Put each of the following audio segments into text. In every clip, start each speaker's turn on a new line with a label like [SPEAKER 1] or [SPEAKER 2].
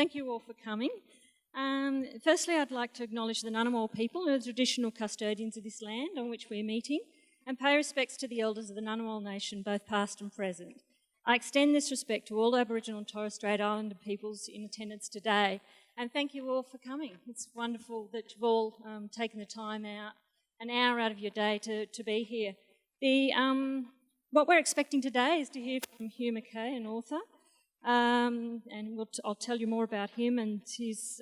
[SPEAKER 1] Thank you all for coming. Firstly, I'd like to acknowledge the Ngunnawal people, who are the traditional custodians of this land on which we're meeting, and pay respects to the elders of the Ngunnawal Nation, both past and present. I extend this respect to all Aboriginal and Torres Strait Islander peoples in attendance today, and thank you all for coming. It's wonderful that you've all taken the time out, an hour out of your day to be here. What we're expecting today is to hear from Hugh Mackay, an author, and I'll tell you more about him and his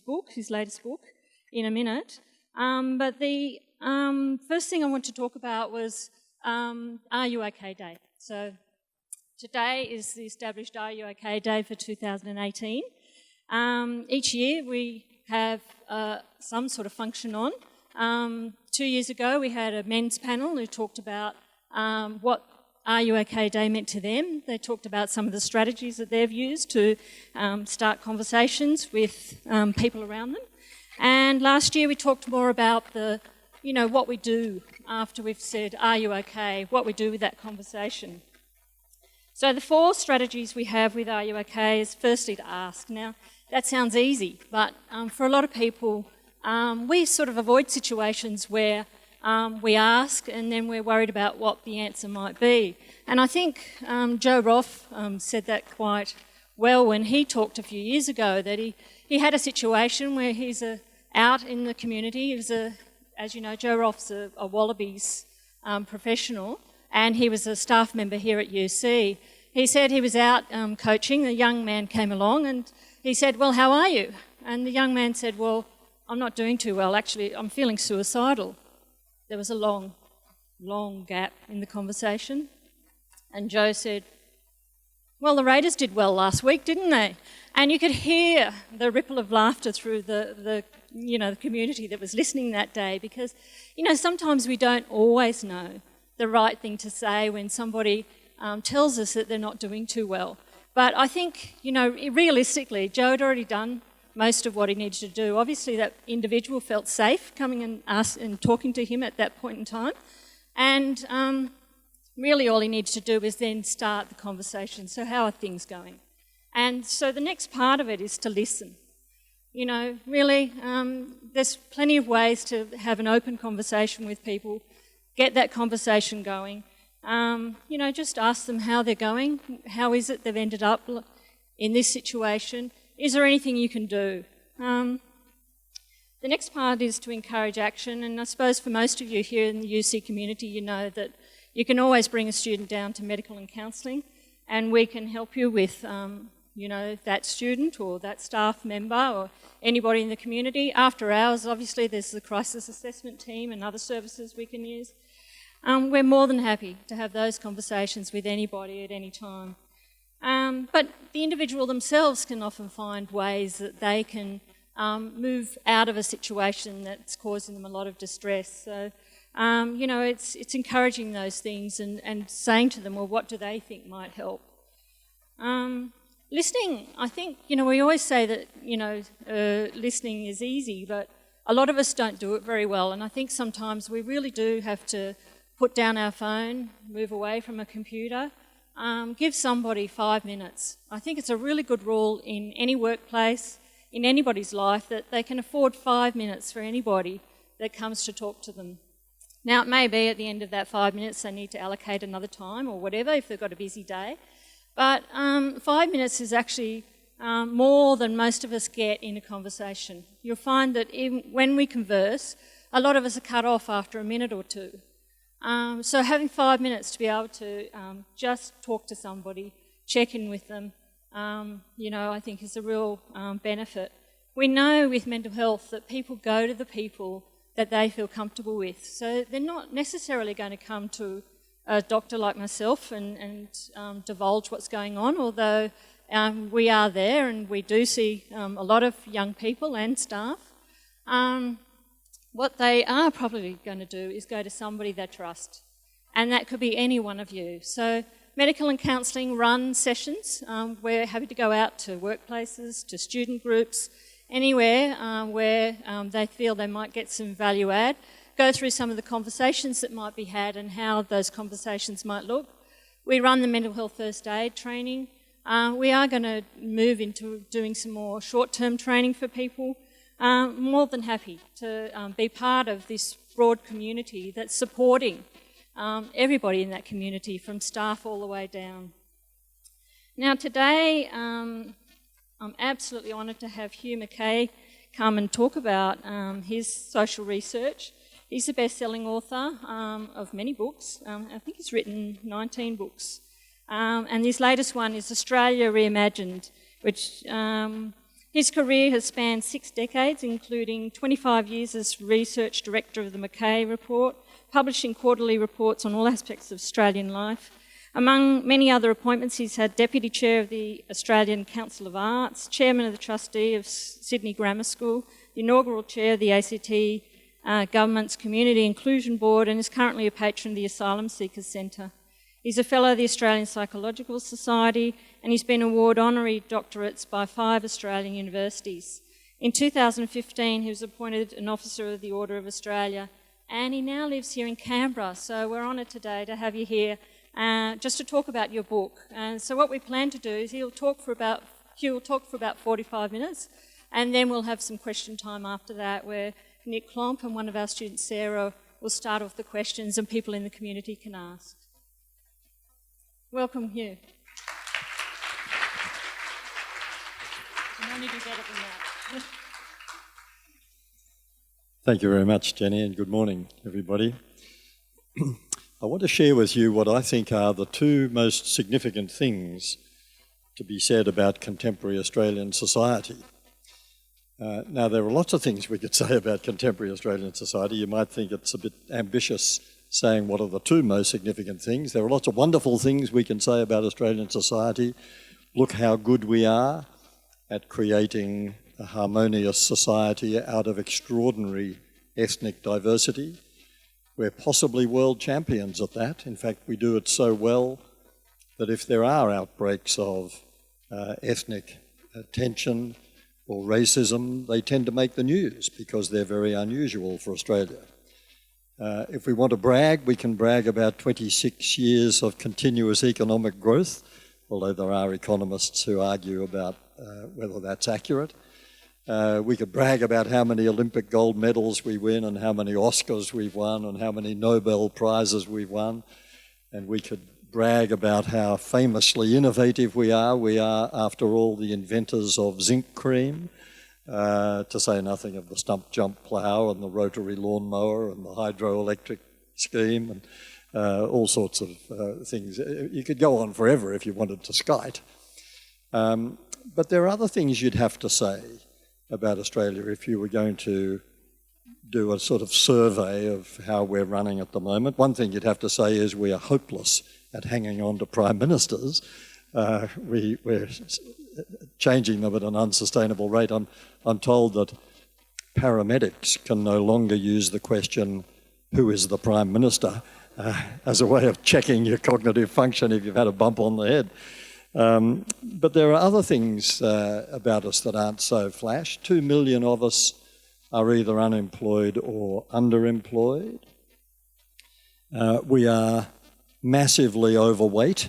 [SPEAKER 1] book, his latest book, in a minute. But the first thing I want to talk about was Are You OK Day. So today is the established Are You OK Day for 2018. Each year we have some sort of function on. 2 years ago we had a men's panel who talked about what Are You OK Day meant to them. They talked about some of the strategies that they've used to start conversations with people around them. And last year we talked more about what we do after we've said, Are you OK? What we do with that conversation. So the 4 strategies we have with Are You OK is firstly to ask. Now, that sounds easy, but for a lot of people, we sort of avoid situations where we ask and then we're worried about what the answer might be. And I think Joe Roth said that quite well when he talked a few years ago, that he had a situation where he's out in the community. He was as you know, Joe Roth's a Wallabies professional, and he was a staff member here at UC. He said he was out coaching. A young man came along and he said, well, how are you? And the young man said, well, I'm not doing too well. Actually, I'm feeling suicidal. There was a long, long gap in the conversation. And Joe said, well, the Raiders did well last week, didn't they? And you could hear the ripple of laughter through the community that was listening that day, because, sometimes we don't always know the right thing to say when somebody tells us that they're not doing too well. But I think, realistically, Joe had already done most of what he needed to do. Obviously, that individual felt safe coming and talking to him at that point in time. And really all he needs to do is then start the conversation. So how are things going? And so the next part of it is to listen. Really, there's plenty of ways to have an open conversation with people, get that conversation going. Just ask them how they're going. How is it they've ended up in this situation? Is there anything you can do? The next part is to encourage action, and I suppose for most of you here in the UC community, you know that you can always bring a student down to medical and counselling, and we can help you with, that student or that staff member or anybody in the community. After hours, obviously, there's the crisis assessment team and other services we can use. We're more than happy to have those conversations with anybody at any time. But the individual themselves can often find ways that they can move out of a situation that's causing them a lot of distress. So, it's encouraging those things and saying to them, well, what do they think might help? Listening, I think, we always say that, listening is easy, but a lot of us don't do it very well. And I think sometimes we really do have to put down our phone, move away from a computer, give somebody 5 minutes. I think it's a really good rule in any workplace, in anybody's life, that they can afford 5 minutes for anybody that comes to talk to them. Now, it may be at the end of that 5 minutes they need to allocate another time or whatever if they've got a busy day. But 5 minutes is actually more than most of us get in a conversation. You'll find that even when we converse, a lot of us are cut off after a minute or two. So having 5 minutes to be able to just talk to somebody, check in with them, I think is a real benefit. We know with mental health that people go to the people that they feel comfortable with. So they're not necessarily going to come to a doctor like myself and divulge what's going on, although we are there and we do see a lot of young people and staff. What they are probably going to do is go to somebody they trust, and that could be any one of you. So medical and counselling run sessions. We're happy to go out to workplaces, to student groups, anywhere where they feel they might get some value add, go through some of the conversations that might be had and how those conversations might look. We run the mental health first aid training. We are going to move into doing some more short-term training for people. More than happy to be part of this broad community that's supporting everybody in that community, from staff all the way down. Now today, I'm absolutely honoured to have Hugh Mackay come and talk about his social research. He's a best-selling author of many books. I think he's written 19 books. And his latest one is Australia Reimagined, which his career has spanned 6 decades, including 25 years as research director of the Mackay Report, publishing quarterly reports on all aspects of Australian life. Among many other appointments, he's had Deputy Chair of the Australian Council of Arts, Chairman of the Trustee of Sydney Grammar School, the inaugural Chair of the ACT Government's Community Inclusion Board, and is currently a patron of the Asylum Seekers Centre. He's a Fellow of the Australian Psychological Society, and he's been awarded honorary doctorates by 5 Australian universities. In 2015, he was appointed an Officer of the Order of Australia, and he now lives here in Canberra, so we're honoured today to have you here just to talk about your book. And so what we plan to do is Hugh will talk for about 45 minutes, and then we'll have some question time after that, where Nick Klomp and one of our students, Sarah, will start off the questions and people in the community can ask. Welcome, Hugh. You can only do better than that.
[SPEAKER 2] Thank you very much, Jenny, and good morning, everybody. I want to share with you what I think are the 2 most significant things to be said about contemporary Australian society. Now, there are lots of things we could say about contemporary Australian society. You might think it's a bit ambitious saying what are the 2 most significant things. There are lots of wonderful things we can say about Australian society. Look how good we are at creating a harmonious society out of extraordinary ethnic diversity. We're possibly world champions at that. In fact, we do it so well that if there are outbreaks of ethnic tension or racism, they tend to make the news because they're very unusual for Australia. If we want to brag, we can brag about 26 years of continuous economic growth, although there are economists who argue about whether that's accurate. We could brag about how many Olympic gold medals we win and how many Oscars we've won and how many Nobel Prizes we've won. And we could brag about how famously innovative we are. We are, after all, the inventors of zinc cream, to say nothing of the stump jump plough and the rotary lawnmower and the hydroelectric scheme and all sorts of things. You could go on forever if you wanted to skite. But there are other things you'd have to say about Australia if you were going to do a sort of survey of how we're running at the moment. One thing you'd have to say is we are hopeless at hanging on to prime ministers. We're changing them at an unsustainable rate. I'm told that paramedics can no longer use the question, who is the Prime Minister, as a way of checking your cognitive function if you've had a bump on the head. But there are other things about us that aren't so flash. 2 million of us are either unemployed or underemployed. We are massively overweight.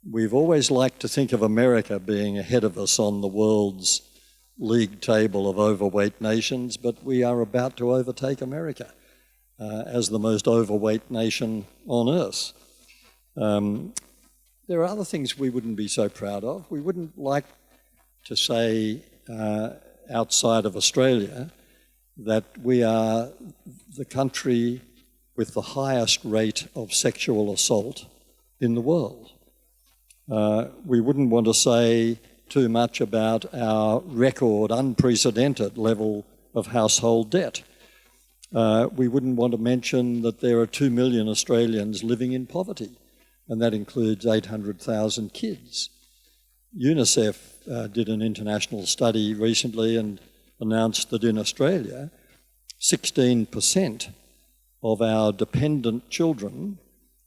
[SPEAKER 2] We've always liked to think of America being ahead of us on the world's league table of overweight nations, but we are about to overtake America as the most overweight nation on earth. There are other things we wouldn't be so proud of. We wouldn't like to say outside of Australia that we are the country with the highest rate of sexual assault in the world. We wouldn't want to say too much about our record, unprecedented level of household debt. We wouldn't want to mention that there are 2 million Australians living in poverty, and that includes 800,000 kids. UNICEF did an international study recently and announced that in Australia, 16% of our dependent children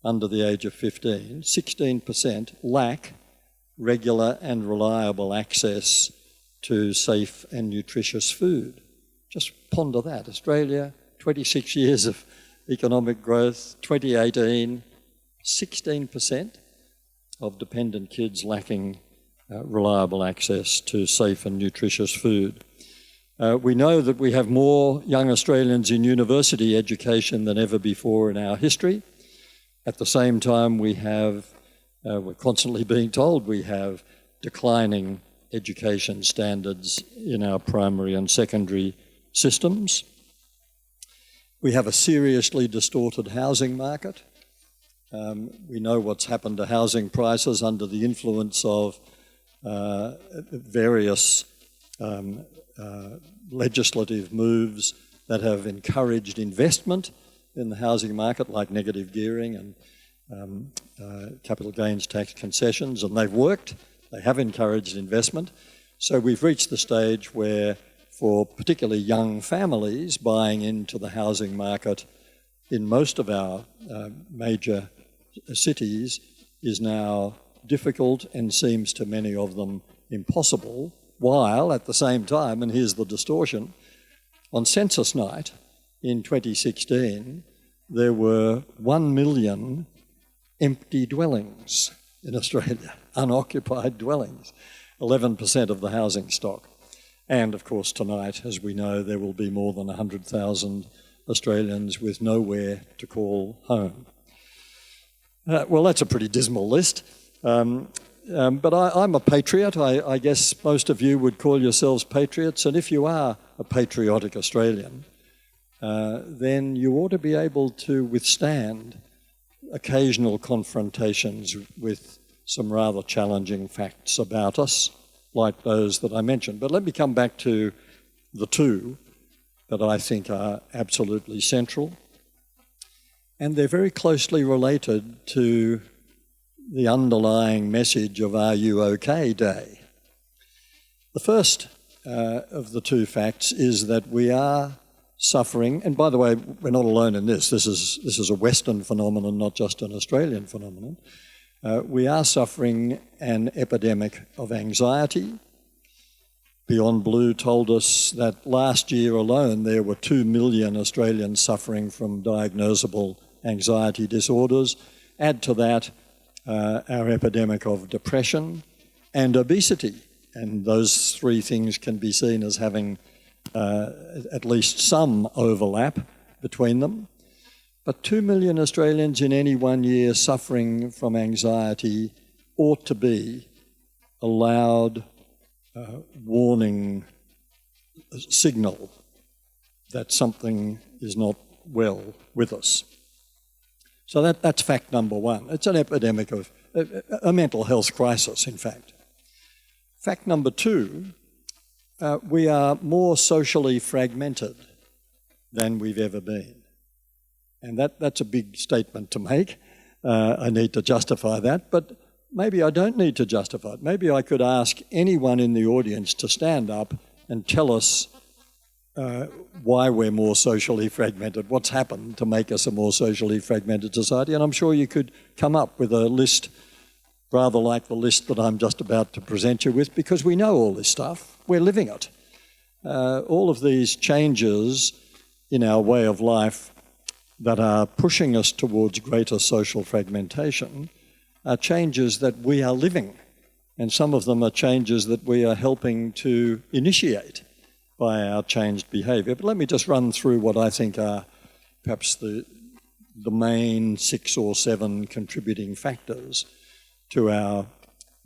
[SPEAKER 2] under the age of 15, 16% lack regular and reliable access to safe and nutritious food. Just ponder that. Australia, 26 years of economic growth, 2018, 16%. of dependent kids lacking reliable access to safe and nutritious food. We know that we have more young Australians in university education than ever before in our history. At the same time, we're constantly being told we have declining education standards in our primary and secondary systems. We have a seriously distorted housing market. We know what's happened to housing prices under the influence of various legislative moves that have encouraged investment in the housing market, like negative gearing and capital gains tax concessions, and they've worked. They have encouraged investment. So we've reached the stage where, for particularly young families, buying into the housing market in most of our major cities is now difficult and seems to many of them impossible, while at the same time, and here's the distortion, on census night in 2016, there were 1 million empty dwellings in Australia, unoccupied dwellings, 11% of the housing stock. And of course tonight, as we know, there will be more than 100,000 Australians with nowhere to call home. Well, that's a pretty dismal list. But I'm a patriot. I guess most of you would call yourselves patriots, and if you are a patriotic Australian, then you ought to be able to withstand occasional confrontations with some rather challenging facts about us, like those that I mentioned. But let me come back to the two that I think are absolutely central. And they're very closely related to the underlying message of Are You OK Day. The first of the two facts is that we are suffering, and by the way, we're not alone in this. This is a Western phenomenon, not just an Australian phenomenon. We are suffering an epidemic of anxiety. Beyond Blue told us that last year alone there were 2 million Australians suffering from diagnosable anxiety disorders. Add to that our epidemic of depression and obesity, and those three things can be seen as having at least some overlap between them. But 2 million Australians in any 1 year suffering from anxiety ought to be a loud warning signal that something is not well with us. So that's fact number one. It's an epidemic of a mental health crisis, in fact. Fact number two, we are more socially fragmented than we've ever been. And that's a big statement to make. I need to justify that, but maybe I don't need to justify it. Maybe I could ask anyone in the audience to stand up and tell us why we're more socially fragmented, what's happened to make us a more socially fragmented society. And I'm sure you could come up with a list rather like the list that I'm just about to present you with, because we know all this stuff. We're living it. All of these changes in our way of life that are pushing us towards greater social fragmentation are changes that we are living, and some of them are changes that we are helping to initiate by our changed behaviour. But let me just run through what I think are perhaps the main 6 or 7 contributing factors to our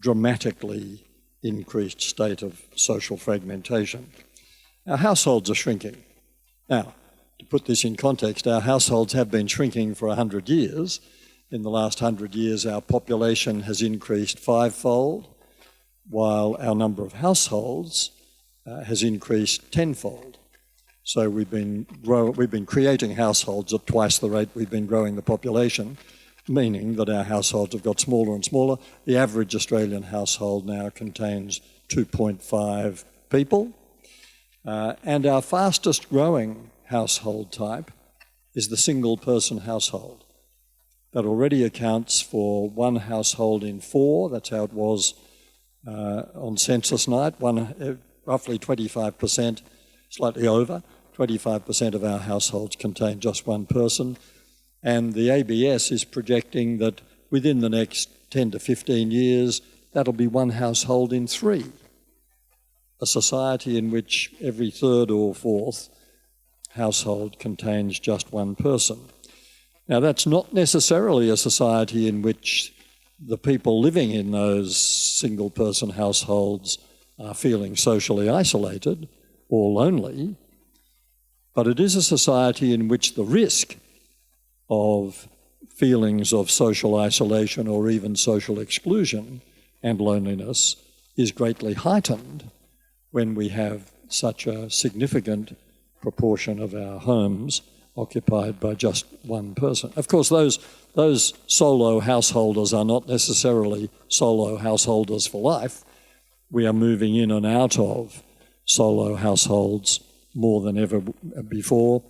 [SPEAKER 2] dramatically increased state of social fragmentation. Our households are shrinking. Now, to put this in context, our households have been shrinking for 100 years. In the last 100 years, our population has increased 5-fold, while our number of households has increased 10-fold. So we've been creating households at twice the rate we've been growing the population, meaning that our households have got smaller and smaller. The average Australian household now contains 2.5 people, and our fastest growing household type is the single-person household. That already accounts for 1 household in 4. That's how it was on census night. Roughly 25%, slightly over, 25% of our households contain just 1 person. And the ABS is projecting that within the next 10 to 15 years, that'll be one household in 3. A society in which every 3rd or 4th household contains just one person. Now, that's not necessarily a society in which the people living in those single-person households are feeling socially isolated or lonely, but it is a society in which the risk of feelings of social isolation or even social exclusion and loneliness is greatly heightened when we have such a significant proportion of our homes occupied by just one person. Of course, those solo householders are not necessarily solo householders for life. We are moving in and out of solo households more than ever before,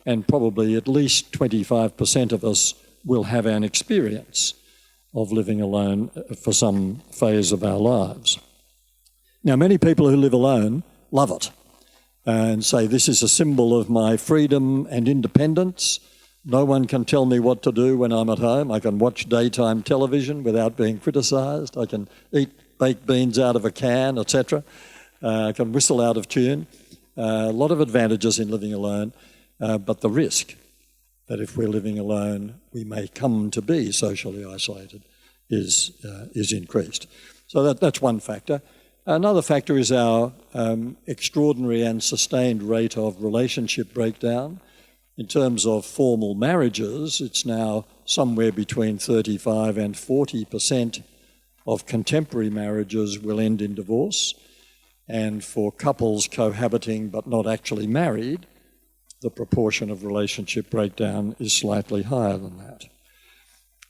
[SPEAKER 2] and probably at least 25% of us will have an experience of living alone for some phase of our lives. Now, many people who live alone love it and say, this is a symbol of my freedom and independence. No one can tell me what to do when I'm at home. I can watch daytime television without being criticised. I can eat baked beans out of a can, etc. I can whistle out of tune. A lot of advantages in living alone, but the risk that if we're living alone, we may come to be socially isolated is increased. So that's one factor. Another factor is our extraordinary and sustained rate of relationship breakdown. In terms of formal marriages, it's now somewhere between 35 and 40% of contemporary marriages will end in divorce. And for couples cohabiting but not actually married, the proportion of relationship breakdown is slightly higher than that.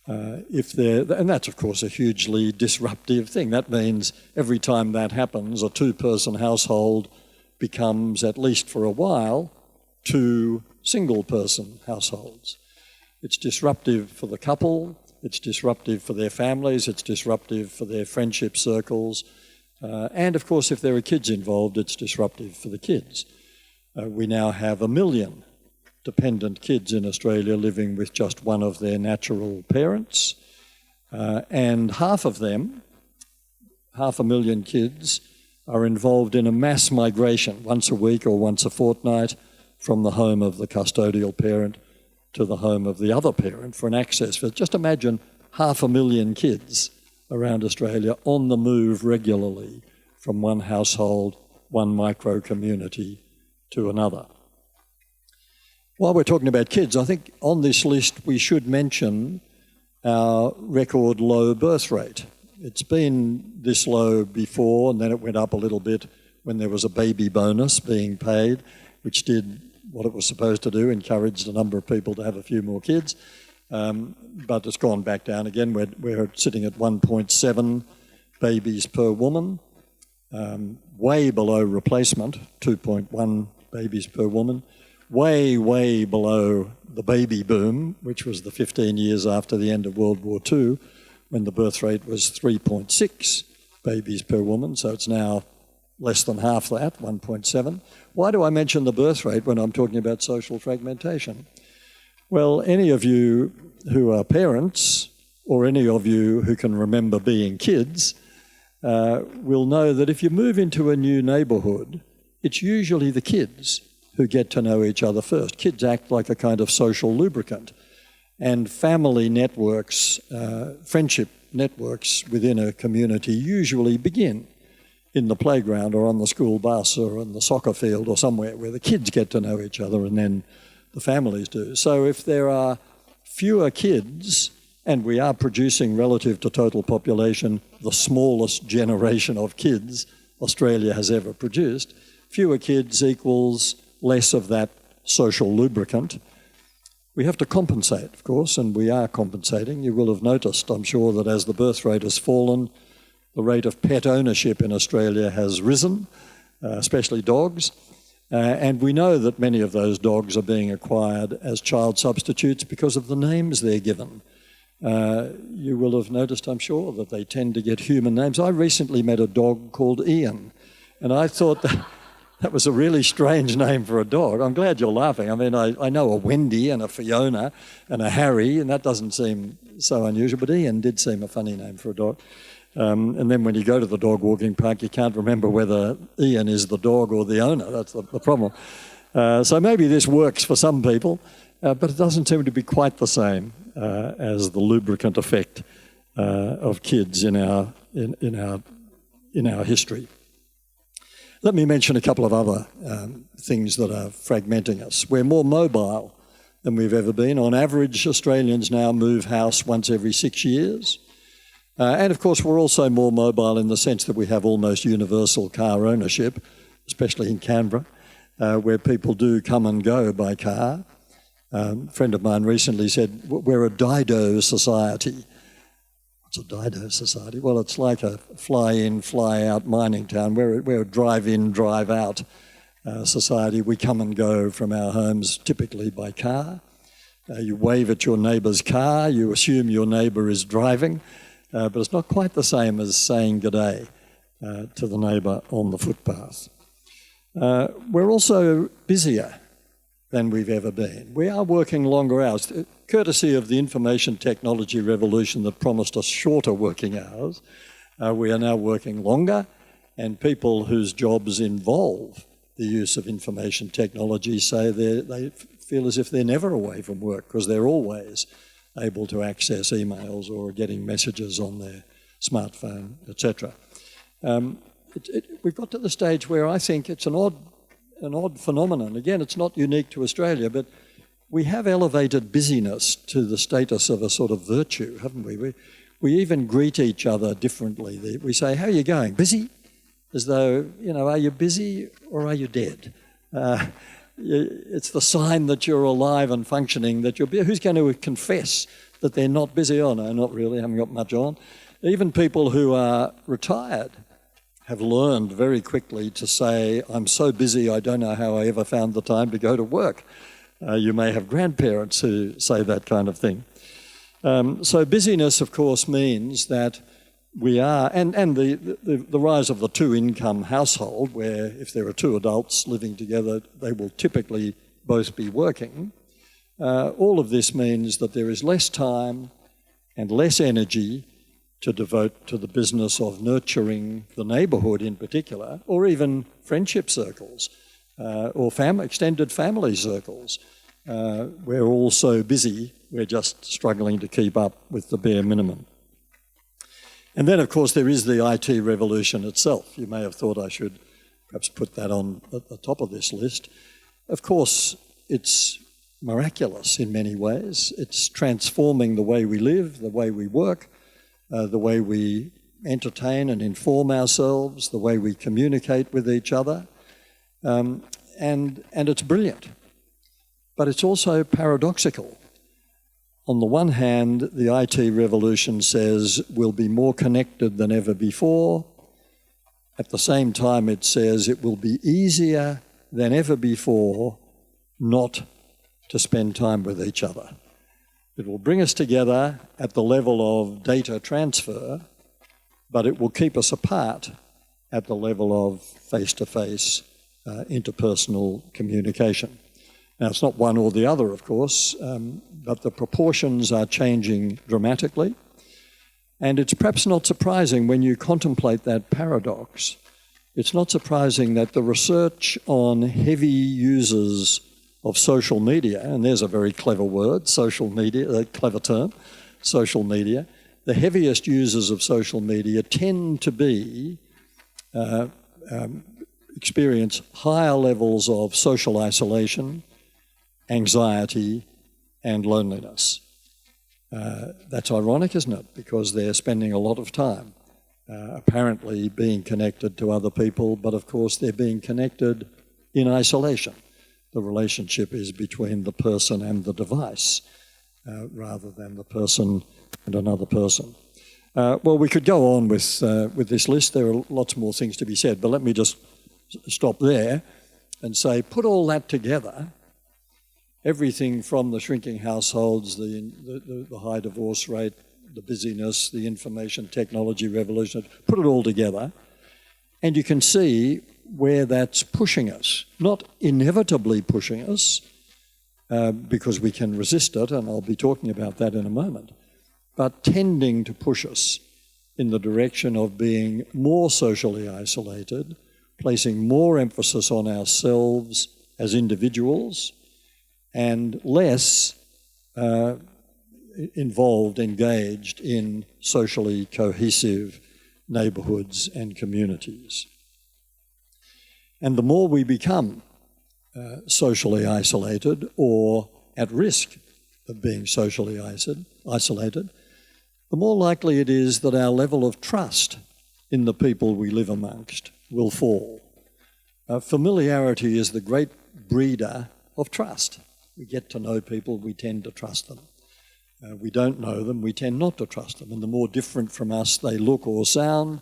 [SPEAKER 2] And that's, of course, a hugely disruptive thing. That means every time that happens, a 2-person household becomes, at least for a while, 2 single-person households. It's disruptive for the couple, it's disruptive for their families, it's disruptive for their friendship circles, and, of course, if there are kids involved, it's disruptive for the kids. We now have 1 million dependent kids in Australia living with just one of their natural parents, and half of them, 500,000 kids, are involved in a mass migration once a week or once a fortnight from the home of the custodial parent to the home of the other parent for an access. Just imagine 500,000 kids around Australia on the move regularly from one household, one micro-community to another. While we're talking about kids, I think on this list we should mention our record low birth rate. It's been this low before, and then it went up a little bit when there was a baby bonus being paid, which did what it was supposed to do, encouraged a number of people to have a few more kids. But it's gone back down again. We're sitting at 1.7 babies per woman, way below replacement, 2.1 babies per woman, way, way below the baby boom, which was the 15 years after the end of World War II, when the birth rate was 3.6 babies per woman. So it's now less than half that, 1.7. Why do I mention the birth rate when I'm talking about social fragmentation? Well, any of you who are parents, or any of you who can remember being kids, will know that if you move into a new neighbourhood, it's usually the kids who get to know each other first. Kids act like a kind of social lubricant, and family networks, friendship networks within a community usually begin in the playground or on the school bus or on the soccer field or somewhere where the kids get to know each other and then the families do. So if there are fewer kids, and we are producing relative to total population the smallest generation of kids Australia has ever produced, fewer kids equals less of that social lubricant. We have to compensate, of course, and we are compensating. You will have noticed, I'm sure, that as the birth rate has fallen, the rate of pet ownership in Australia has risen, especially dogs. And we know that many of those dogs are being acquired as child substitutes because of the names they're given. You will have noticed, I'm sure, that they tend to get human names. I recently met a dog called Ian, and I thought That was a really strange name for a dog. I'm glad you're laughing. I mean, I know a Wendy and a Fiona and a Harry, and that doesn't seem so unusual, but Ian did seem a funny name for a dog. And then when you go to the dog walking park, you can't remember whether Ian is the dog or the owner. That's the problem. So maybe this works for some people, but it doesn't seem to be quite the same as the lubricant effect of kids in our history. Let me mention a couple of other things that are fragmenting us. We're more mobile than we've ever been. On average, Australians now move house once every 6 years. And of course, we're also more mobile in the sense that we have almost universal car ownership, especially in Canberra, where people do come and go by car. A friend of mine recently said, we're a Dido society. What's a Dido society? Well, it's like a fly-in, fly-out mining town. We're a drive-in, drive-out society. We come and go from our homes typically by car. You wave at your neighbour's car. You assume your neighbour is driving. But it's not quite the same as saying good day to the neighbour on the footpath. We're also busier than we've ever been. We are working longer hours. Courtesy of the information technology revolution that promised us shorter working hours, we are now working longer, and people whose jobs involve the use of information technology say they feel as if they're never away from work because they're always able to access emails or getting messages on their smartphone, etc. We've got to the stage where I think it's an odd phenomenon. Again, it's not unique to Australia, but we have elevated busyness to the status of a sort of virtue, haven't we? We even greet each other differently. We say, how are you going? Busy? As though, are you busy or are you dead? It's the sign that you're alive and functioning, that you're busy. Who's going to confess that they're not busy? Oh, no, not really, haven't got much on. Even people who are retired have learned very quickly to say, I'm so busy, I don't know how I ever found the time to go to work. You may have grandparents who say that kind of thing. So busyness, of course, means that we are, and the rise of the two-income household, where if there are two adults living together, they will typically both be working. All of this means that there is less time and less energy to devote to the business of nurturing the neighbourhood in particular, or even friendship circles, or extended family circles. We're all so busy, we're just struggling to keep up with the bare minimum. And then, of course, there is the IT revolution itself. You may have thought I should perhaps put that on at the top of this list. Of course, it's miraculous in many ways. It's transforming the way we live, the way we work, the way we entertain and inform ourselves, the way we communicate with each other. And it's brilliant. But it's also paradoxical. On the one hand, the IT revolution says we'll be more connected than ever before. At the same time, it says it will be easier than ever before not to spend time with each other. It will bring us together at the level of data transfer, but it will keep us apart at the level of face-to-face interpersonal communication. Now, it's not one or the other, of course, but the proportions are changing dramatically. And it's perhaps not surprising when you contemplate that paradox. It's not surprising that the research on heavy users of social media, and there's a very clever word, social media, a clever term, social media, the heaviest users of social media tend to be experience higher levels of social isolation, anxiety, and loneliness. That's ironic, isn't it? Because they're spending a lot of time apparently being connected to other people, but of course they're being connected in isolation. The relationship is between the person and the device rather than the person and another person. Well, we could go on with this list. There are lots more things to be said, but let me just stop there and say, put all that together, everything from the shrinking households, the high divorce rate, the busyness, the information technology revolution, put it all together, and you can see where that's pushing us. Not inevitably pushing us, because we can resist it, and I'll be talking about that in a moment, but tending to push us in the direction of being more socially isolated, placing more emphasis on ourselves as individuals, and less engaged in socially cohesive neighbourhoods and communities. And the more we become socially isolated or at risk of being socially isolated, the more likely it is that our level of trust in the people we live amongst will fall. Familiarity is the great breeder of trust. We get to know people, we tend to trust them. We don't know them, we tend not to trust them. And the more different from us they look or sound,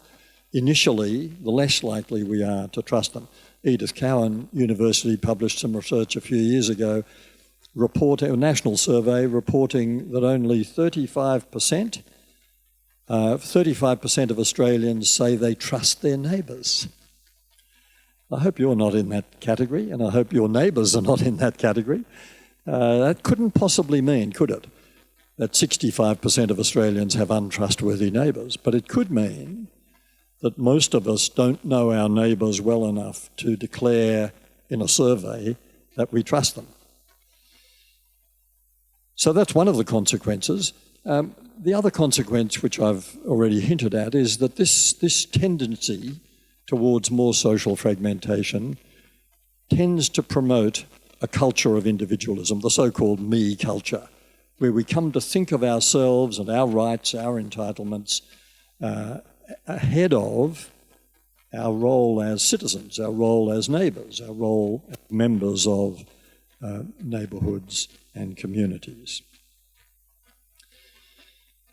[SPEAKER 2] initially, the less likely we are to trust them. Edith Cowan University published some research a few years ago, a national survey reporting that only 35% of Australians say they trust their neighbours. I hope you're not in that category, and I hope your neighbours are not in that category. That couldn't possibly mean, could it, that 65% of Australians have untrustworthy neighbours, but it could mean that most of us don't know our neighbours well enough to declare in a survey that we trust them. So that's one of the consequences. The other consequence, which I've already hinted at, is that this tendency towards more social fragmentation tends to promote a culture of individualism, the so-called me culture, where we come to think of ourselves and our rights, our entitlements, ahead of our role as citizens, our role as neighbours, our role as members of neighbourhoods and communities.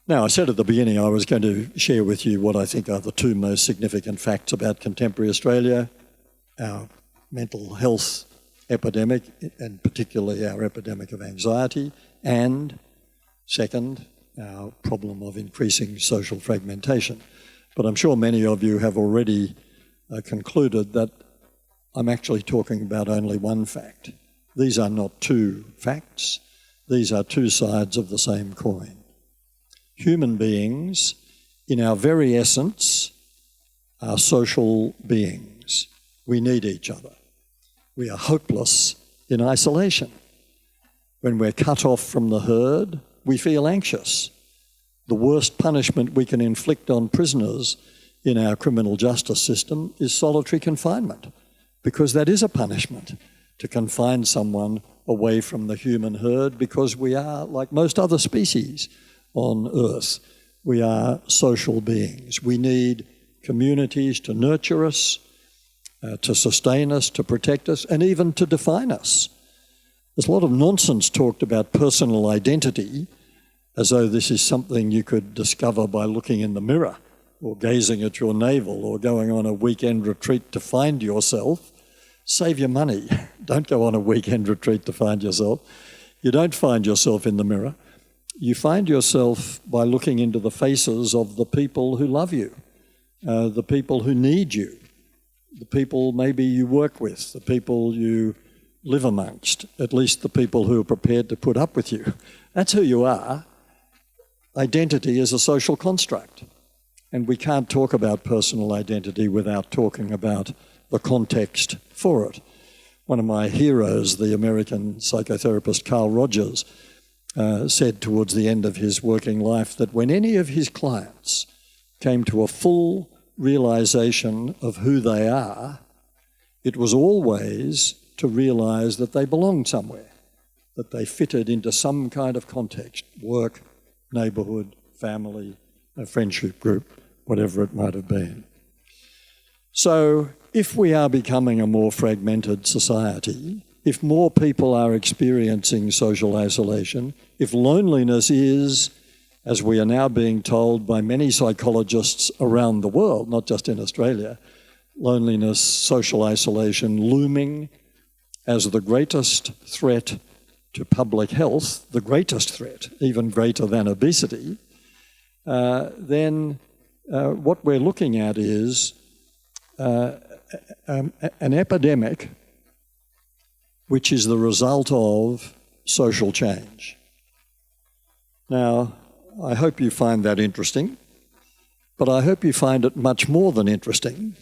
[SPEAKER 2] Now, I said at the beginning I was going to share with you what I think are the two most significant facts about contemporary Australia: our mental health epidemic, and particularly our epidemic of anxiety, and second, our problem of increasing social fragmentation. But I'm sure many of you have already concluded that I'm actually talking about only one fact. These are not two facts. These are two sides of the same coin. Human beings, in our very essence, are social beings. We need each other. We are hopeless in isolation. When we're cut off from the herd, we feel anxious. The worst punishment we can inflict on prisoners in our criminal justice system is solitary confinement, because that is a punishment, to confine someone away from the human herd, because we are, like most other species on Earth, we are social beings. We need communities to nurture us, to sustain us, to protect us, and even to define us. There's a lot of nonsense talked about personal identity, as though this is something you could discover by looking in the mirror or gazing at your navel or going on a weekend retreat to find yourself. Save your money. Don't go on a weekend retreat to find yourself. You don't find yourself in the mirror. You find yourself by looking into the faces of the people who love you, the people who need you, the people maybe you work with, the people you live amongst, at least the people who are prepared to put up with you. That's who you are. Identity is a social construct, and we can't talk about personal identity without talking about the context for it. One of my heroes, the American psychotherapist Carl Rogers, said towards the end of his working life that when any of his clients came to a full realization of who they are, it was always to realize that they belonged somewhere, that they fitted into some kind of context: work, neighbourhood, family, a friendship group, whatever it might have been. So if we are becoming a more fragmented society, if more people are experiencing social isolation, if loneliness is, as we are now being told by many psychologists around the world, not just in Australia, loneliness, social isolation looming as the greatest threat to public health, the greatest threat, even greater than obesity, then what we're looking at is an epidemic which is the result of social change. Now, I hope you find that interesting, but I hope you find it much more than interesting,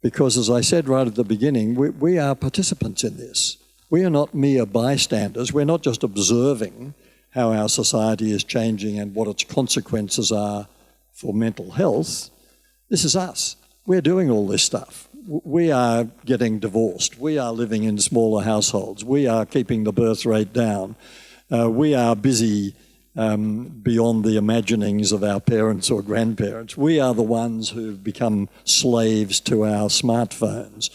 [SPEAKER 2] because as I said right at the beginning, we are participants in this. We are not mere bystanders. We're not just observing how our society is changing and what its consequences are for mental health. This is us. We're doing all this stuff. We are getting divorced. We are living in smaller households. We are keeping the birth rate down. We are busy beyond the imaginings of our parents or grandparents. We are the ones who've become slaves to our smartphones.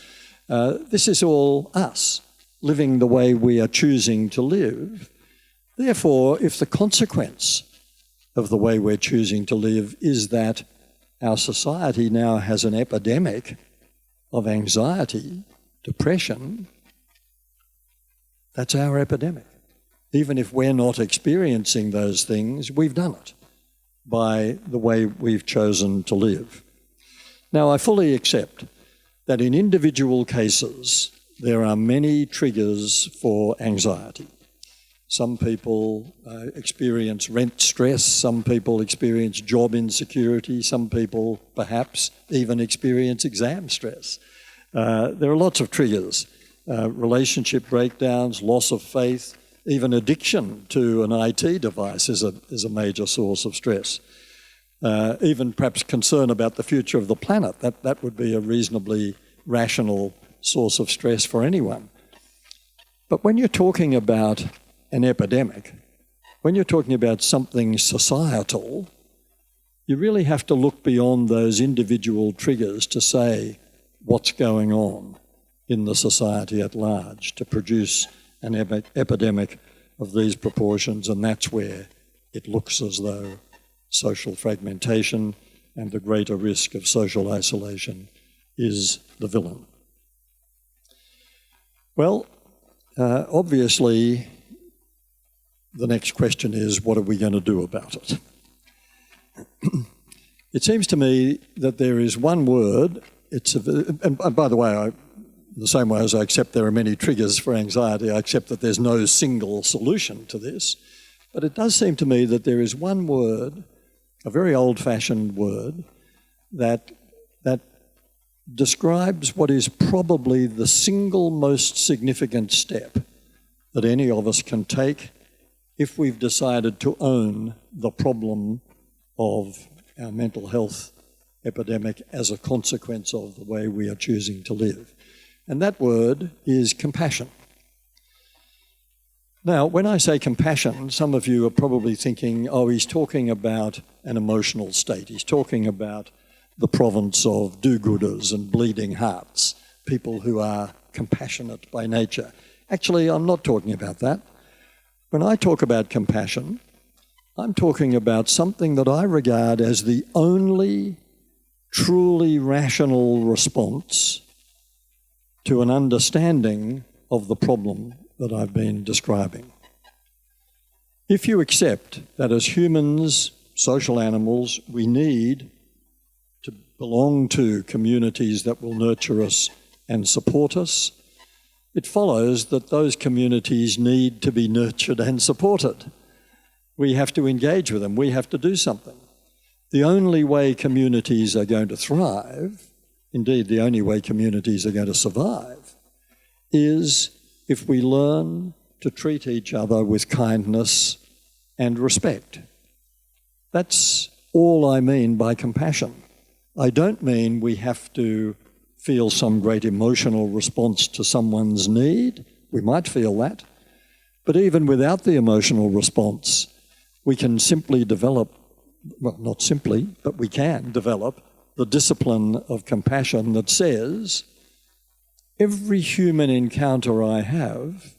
[SPEAKER 2] This is all us, living the way we are choosing to live. Therefore, if the consequence of the way we're choosing to live is that our society now has an epidemic of anxiety, depression, that's our epidemic. Even if we're not experiencing those things, we've done it by the way we've chosen to live. Now, I fully accept that in individual cases, there are many triggers for anxiety. Some people experience rent stress, some people experience job insecurity, some people perhaps even experience exam stress. There are lots of triggers, relationship breakdowns, loss of faith, even addiction to an IT device is a major source of stress. Even perhaps concern about the future of the planet, that would be a reasonably rational source of stress for anyone. But when you're talking about an epidemic, when you're talking about something societal, you really have to look beyond those individual triggers to say what's going on in the society at large to produce an epidemic of these proportions, and that's where it looks as though social fragmentation and the greater risk of social isolation is the villain. Well, obviously, the next question is, what are we going to do about it? It seems to me that there is one word, and by the way, the same way as I accept there are many triggers for anxiety, I accept that there's no single solution to this, but it does seem to me that there is one word, a very old-fashioned word, that describes what is probably the single most significant step that any of us can take if we've decided to own the problem of our mental health epidemic as a consequence of the way we are choosing to live. And that word is compassion. Now, when I say compassion, some of you are probably thinking, oh, he's talking about an emotional state. He's talking about the province of do-gooders and bleeding hearts, people who are compassionate by nature. Actually, I'm not talking about that. When I talk about compassion, I'm talking about something that I regard as the only truly rational response to an understanding of the problem that I've been describing. If you accept that as humans, social animals, we need to belong to communities that will nurture us and support us, it follows that those communities need to be nurtured and supported. We have to engage with them. We have to do something. The only way communities are going to thrive, indeed the only way communities are going to survive, is if we learn to treat each other with kindness and respect. That's all I mean by compassion. I don't mean we have to feel some great emotional response to someone's need. We might feel that. But even without the emotional response, we can simply develop, well, not simply, but we can develop the discipline of compassion that says, every human encounter I have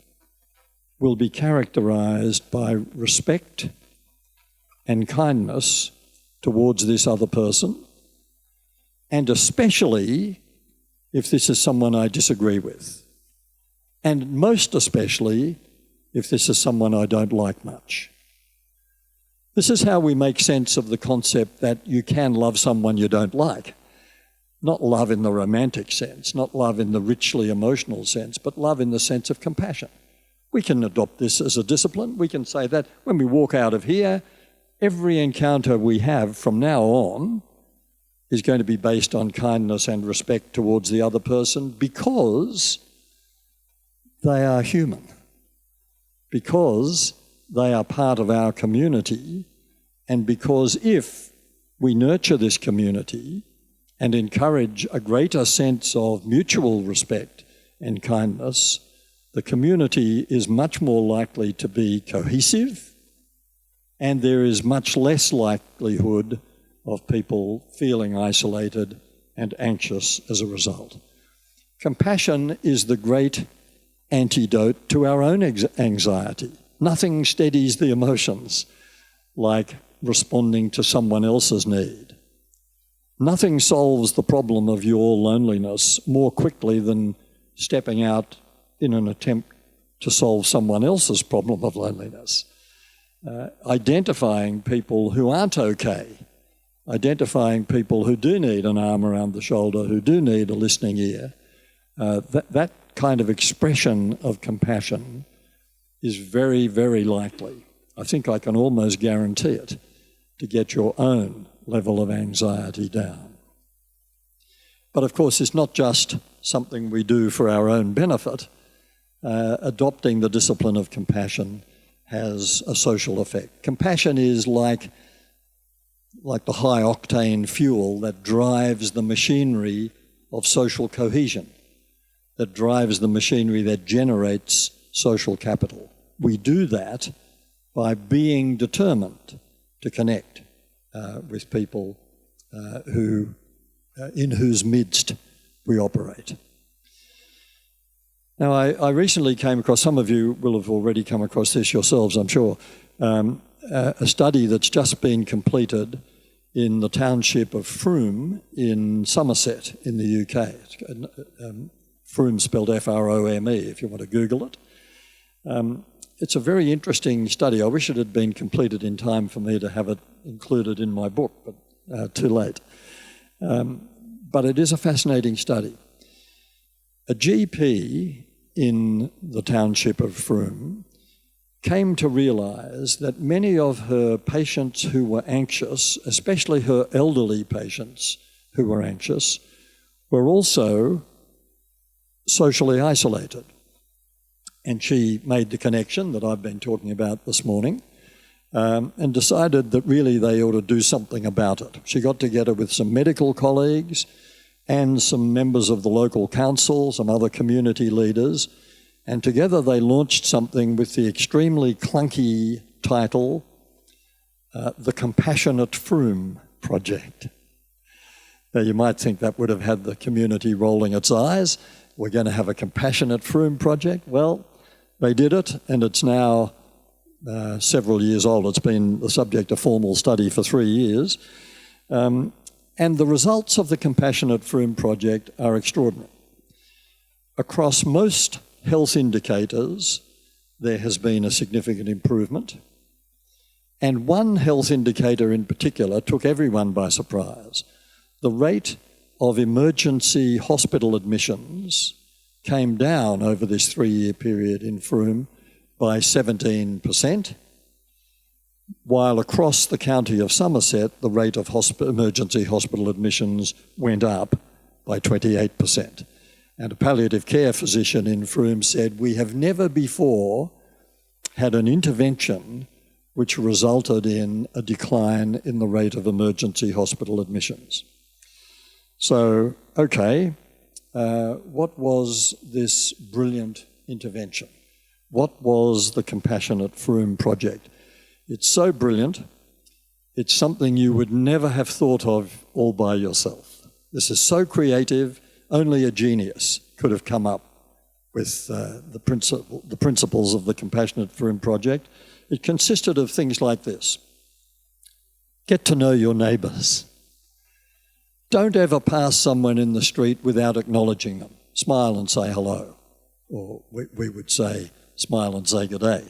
[SPEAKER 2] will be characterized by respect and kindness towards this other person, and especially if this is someone I disagree with, and most especially if this is someone I don't like much. This is how we make sense of the concept that you can love someone you don't like. Not love in the romantic sense, not love in the richly emotional sense, but love in the sense of compassion. We can adopt this as a discipline. We can say that when we walk out of here, every encounter we have from now on is going to be based on kindness and respect towards the other person because they are human, because they are part of our community, and because if we nurture this community and encourage a greater sense of mutual respect and kindness, the community is much more likely to be cohesive, and there is much less likelihood of people feeling isolated and anxious as a result. Compassion is the great antidote to our own anxiety. Nothing steadies the emotions like responding to someone else's need. Nothing solves the problem of your loneliness more quickly than stepping out in an attempt to solve someone else's problem of loneliness. Identifying people who aren't okay, identifying people who do need an arm around the shoulder, who do need a listening ear, that kind of expression of compassion is very, very likely, I think I can almost guarantee it, to get your own level of anxiety down. But of course, it's not just something we do for our own benefit. Adopting the discipline of compassion has a social effect. Compassion is like the high-octane fuel that drives the machinery of social cohesion, that drives the machinery that generates social capital. We do that by being determined to connect with people in whose midst we operate. Now, I recently came across, some of you will have already come across this yourselves, I'm sure, a study that's just been completed in the township of Froome in Somerset in the UK. Froome spelled F-R-O-M-E, if you want to Google it. It's a very interesting study. I wish it had been completed in time for me to have it included in my book, but too late. But it is a fascinating study. A GP in the township of Froome came to realise that many of her patients who were anxious, especially her elderly patients who were anxious, were also socially isolated. And she made the connection that I've been talking about this morning and decided that really they ought to do something about it. She got together with some medical colleagues and some members of the local council, some other community leaders, and together they launched something with the extremely clunky title, the Compassionate Froome Project. Now you might think that would have had the community rolling its eyes. We're going to have a Compassionate Froome Project. Well, they did it, and it's now several years old. It's been the subject of formal study for 3 years. And the results of the Compassionate Froome Project are extraordinary. Across most health indicators, there has been a significant improvement. And one health indicator in particular took everyone by surprise. The rate of emergency hospital admissions came down over this 3-year period in Froome by 17%, while across the county of Somerset, the rate of emergency hospital admissions went up by 28%. And a palliative care physician in Froome said, "We have never before had an intervention which resulted in a decline in the rate of emergency hospital admissions." So, okay, what was this brilliant intervention? What was the Compassionate Froome Project? It's so brilliant, it's something you would never have thought of all by yourself. This is so creative, only a genius could have come up with the principles of the Compassionate Froome Project. It consisted of things like this. Get to know your neighbours. Don't ever pass someone in the street without acknowledging them. Smile and say hello. Or we would say, smile and say good day.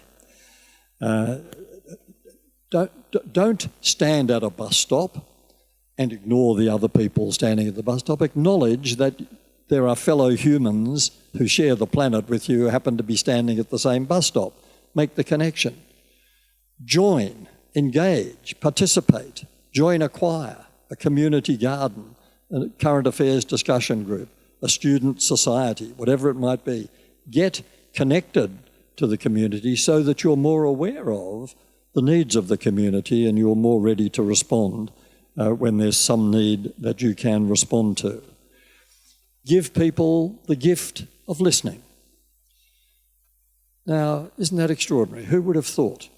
[SPEAKER 2] Don't stand at a bus stop and ignore the other people standing at the bus stop. Acknowledge that there are fellow humans who share the planet with you who happen to be standing at the same bus stop. Make the connection. Join, engage, participate, join a choir, a community garden, a current affairs discussion group, a student society, whatever it might be. Get connected to the community so that you're more aware of the needs of the community and you're more ready to respond when there's some need that you can respond to. Give people the gift of listening. Now, isn't that extraordinary? Who would have thought?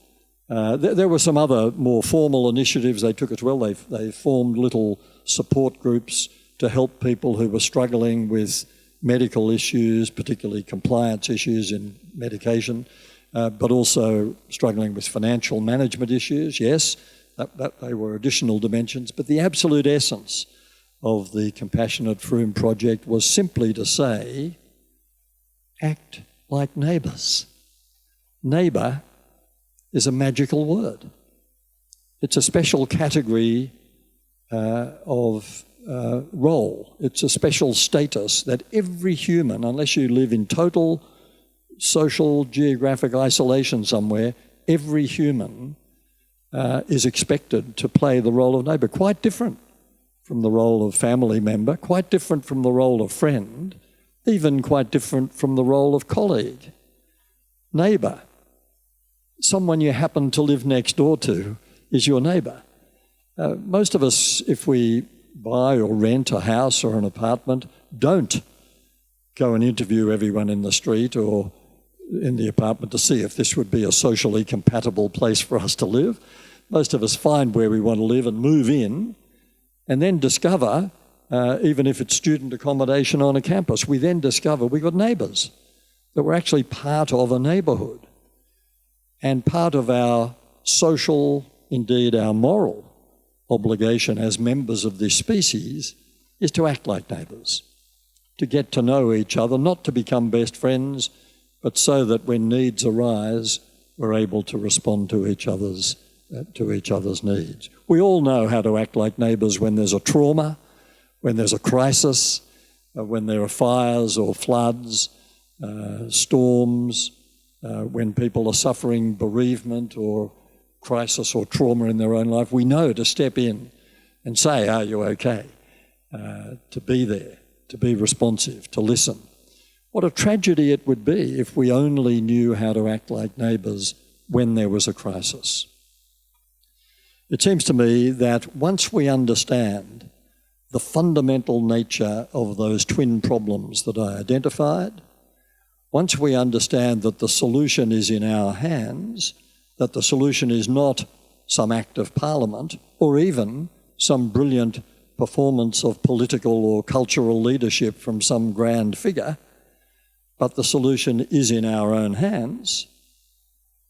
[SPEAKER 2] There were some other more formal initiatives they took as well. They formed little support groups to help people who were struggling with medical issues, particularly compliance issues in medication, but also struggling with financial management issues. Yes, they were additional dimensions, but the absolute essence of the Compassionate Froome project was simply to say, act like neighbours. Neighbour is a magical word. It's a special category of role. It's a special status that every human, unless you live in total social, geographic isolation somewhere, every human is expected to play the role of neighbour. Quite different from the role of family member, quite different from the role of friend, even quite different from the role of colleague. Neighbour, someone you happen to live next door to, is your neighbour. Most of us, if we buy or rent a house or an apartment, don't go and interview everyone in the street or in the apartment to see if this would be a socially compatible place for us to live. Most of us find where we want to live and move in, and then discover, even if it's student accommodation on a campus, we then discover we've got neighbours, that we're actually part of a neighbourhood. And part of our social, indeed our moral, obligation as members of this species is to act like neighbours, to get to know each other, not to become best friends, but so that when needs arise, we're able to respond to each other's needs. We all know how to act like neighbours when there's a trauma, when there's a crisis, when there are fires or floods, storms, when people are suffering bereavement or crisis or trauma in their own life. We know to step in and say, are you okay? To be there, to be responsive, to listen. What a tragedy it would be if we only knew how to act like neighbours when there was a crisis. It seems to me that once we understand the fundamental nature of those twin problems that I identified, once we understand that the solution is in our hands, that the solution is not some act of parliament or even some brilliant performance of political or cultural leadership from some grand figure, but the solution is in our own hands,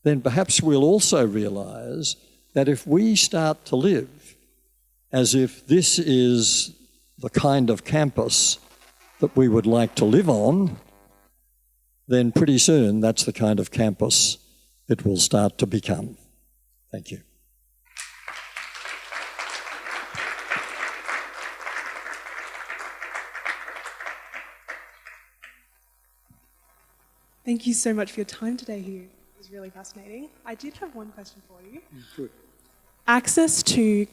[SPEAKER 2] then perhaps we'll also realise that if we start to live as if this is the kind of campus that we would like to live on, then pretty soon that's the kind of campus it will start to become. Thank you.
[SPEAKER 3] Thank you so much for your time today, Hugh. It was really fascinating. I did have one question for you.
[SPEAKER 2] Good.
[SPEAKER 3] Access to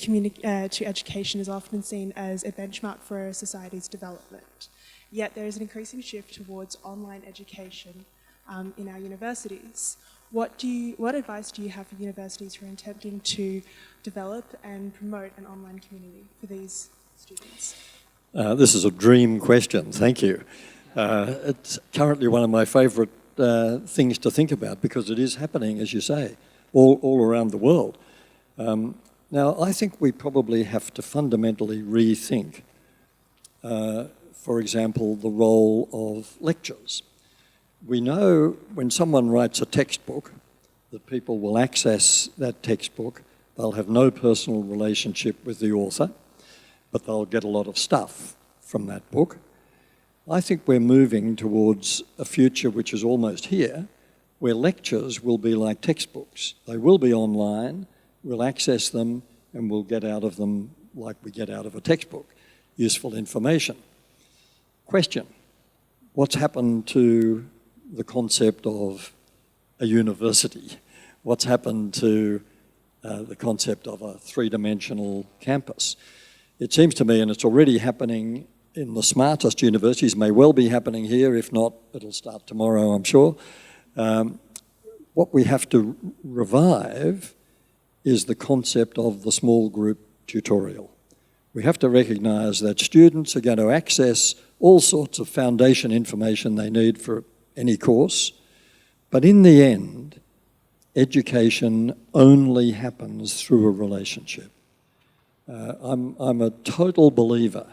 [SPEAKER 3] education is often seen as a benchmark for a society's development. Yet there is an increasing shift towards online education in our universities. What advice do you have for universities who are attempting to develop and promote an online community for these students?
[SPEAKER 2] This is a dream question, thank you. It's currently one of my favourite things to think about because it is happening, as you say, all around the world. Now, I think we probably have to fundamentally rethink, for example, the role of lectures. We know when someone writes a textbook that people will access that textbook. They'll have no personal relationship with the author, but they'll get a lot of stuff from that book. I think we're moving towards a future which is almost here, where lectures will be like textbooks. They will be online, we'll access them, and we'll get out of them like we get out of a textbook, useful information. Question, what's happened to the concept of a university? What's happened to the concept of a three-dimensional campus? It seems to me, and it's already happening in the smartest universities, may well be happening here, if not, it'll start tomorrow, I'm sure. What we have to revive is the concept of the small group tutorial. We have to recognise that students are going to access all sorts of foundation information they need for any course, but in the end, education only happens through a relationship. I'm a total believer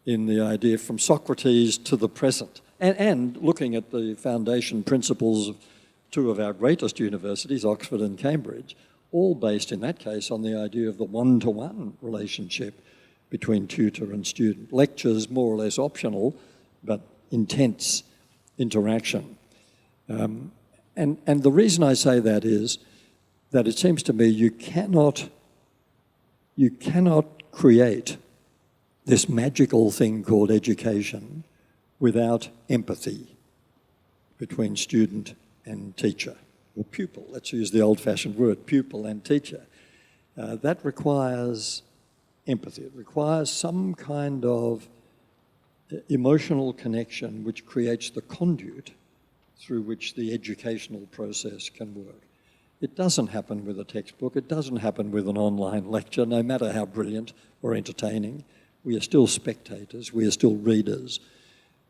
[SPEAKER 2] in the idea from Socrates to the present, and looking at the foundation principles of two of our greatest universities, Oxford and Cambridge, all based in that case on the idea of the one-to-one relationship between tutor and student. Lectures more or less optional, but intense interaction. And the reason I say that is that it seems to me you cannot create this magical thing called education without empathy between student and teacher, or pupil. Let's use the old-fashioned word, pupil and teacher. That requires empathy. It requires some kind of emotional connection which creates the conduit through which the educational process can work. It doesn't happen with a textbook. It doesn't happen with an online lecture, no matter how brilliant or entertaining. We are still spectators. We are still readers.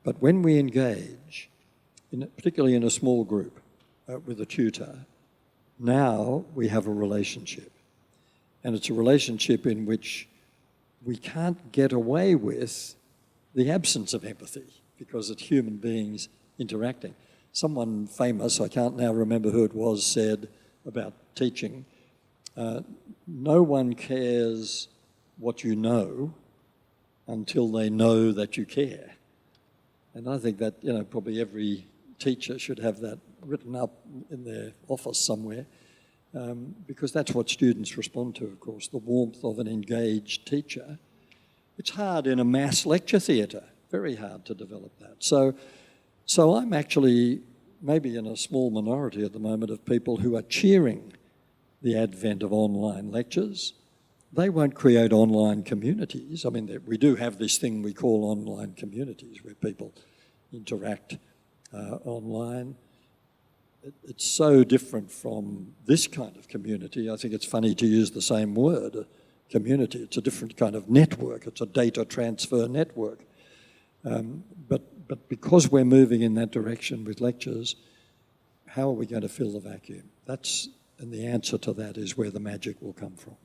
[SPEAKER 2] But when we engage, particularly in a small group with a tutor, now we have a relationship. And it's a relationship in which we can't get away with the absence of empathy because it's human beings interacting. Someone famous, I can't now remember who it was, said about teaching, no one cares what you know until they know that you care. And I think that, probably every teacher should have that written up in their office somewhere, because that's what students respond to, of course, the warmth of an engaged teacher. It's hard in a mass lecture theatre, very hard to develop that. So I'm actually maybe in a small minority at the moment of people who are cheering the advent of online lectures. They won't create online communities. I mean, we do have this thing we call online communities where people interact online. It's so different from this kind of community. I think it's funny to use the same word, community. It's a different kind of network. It's a data transfer network. But because we're moving in that direction with lectures, how are we going to fill the vacuum? And the answer to that is where the magic will come from.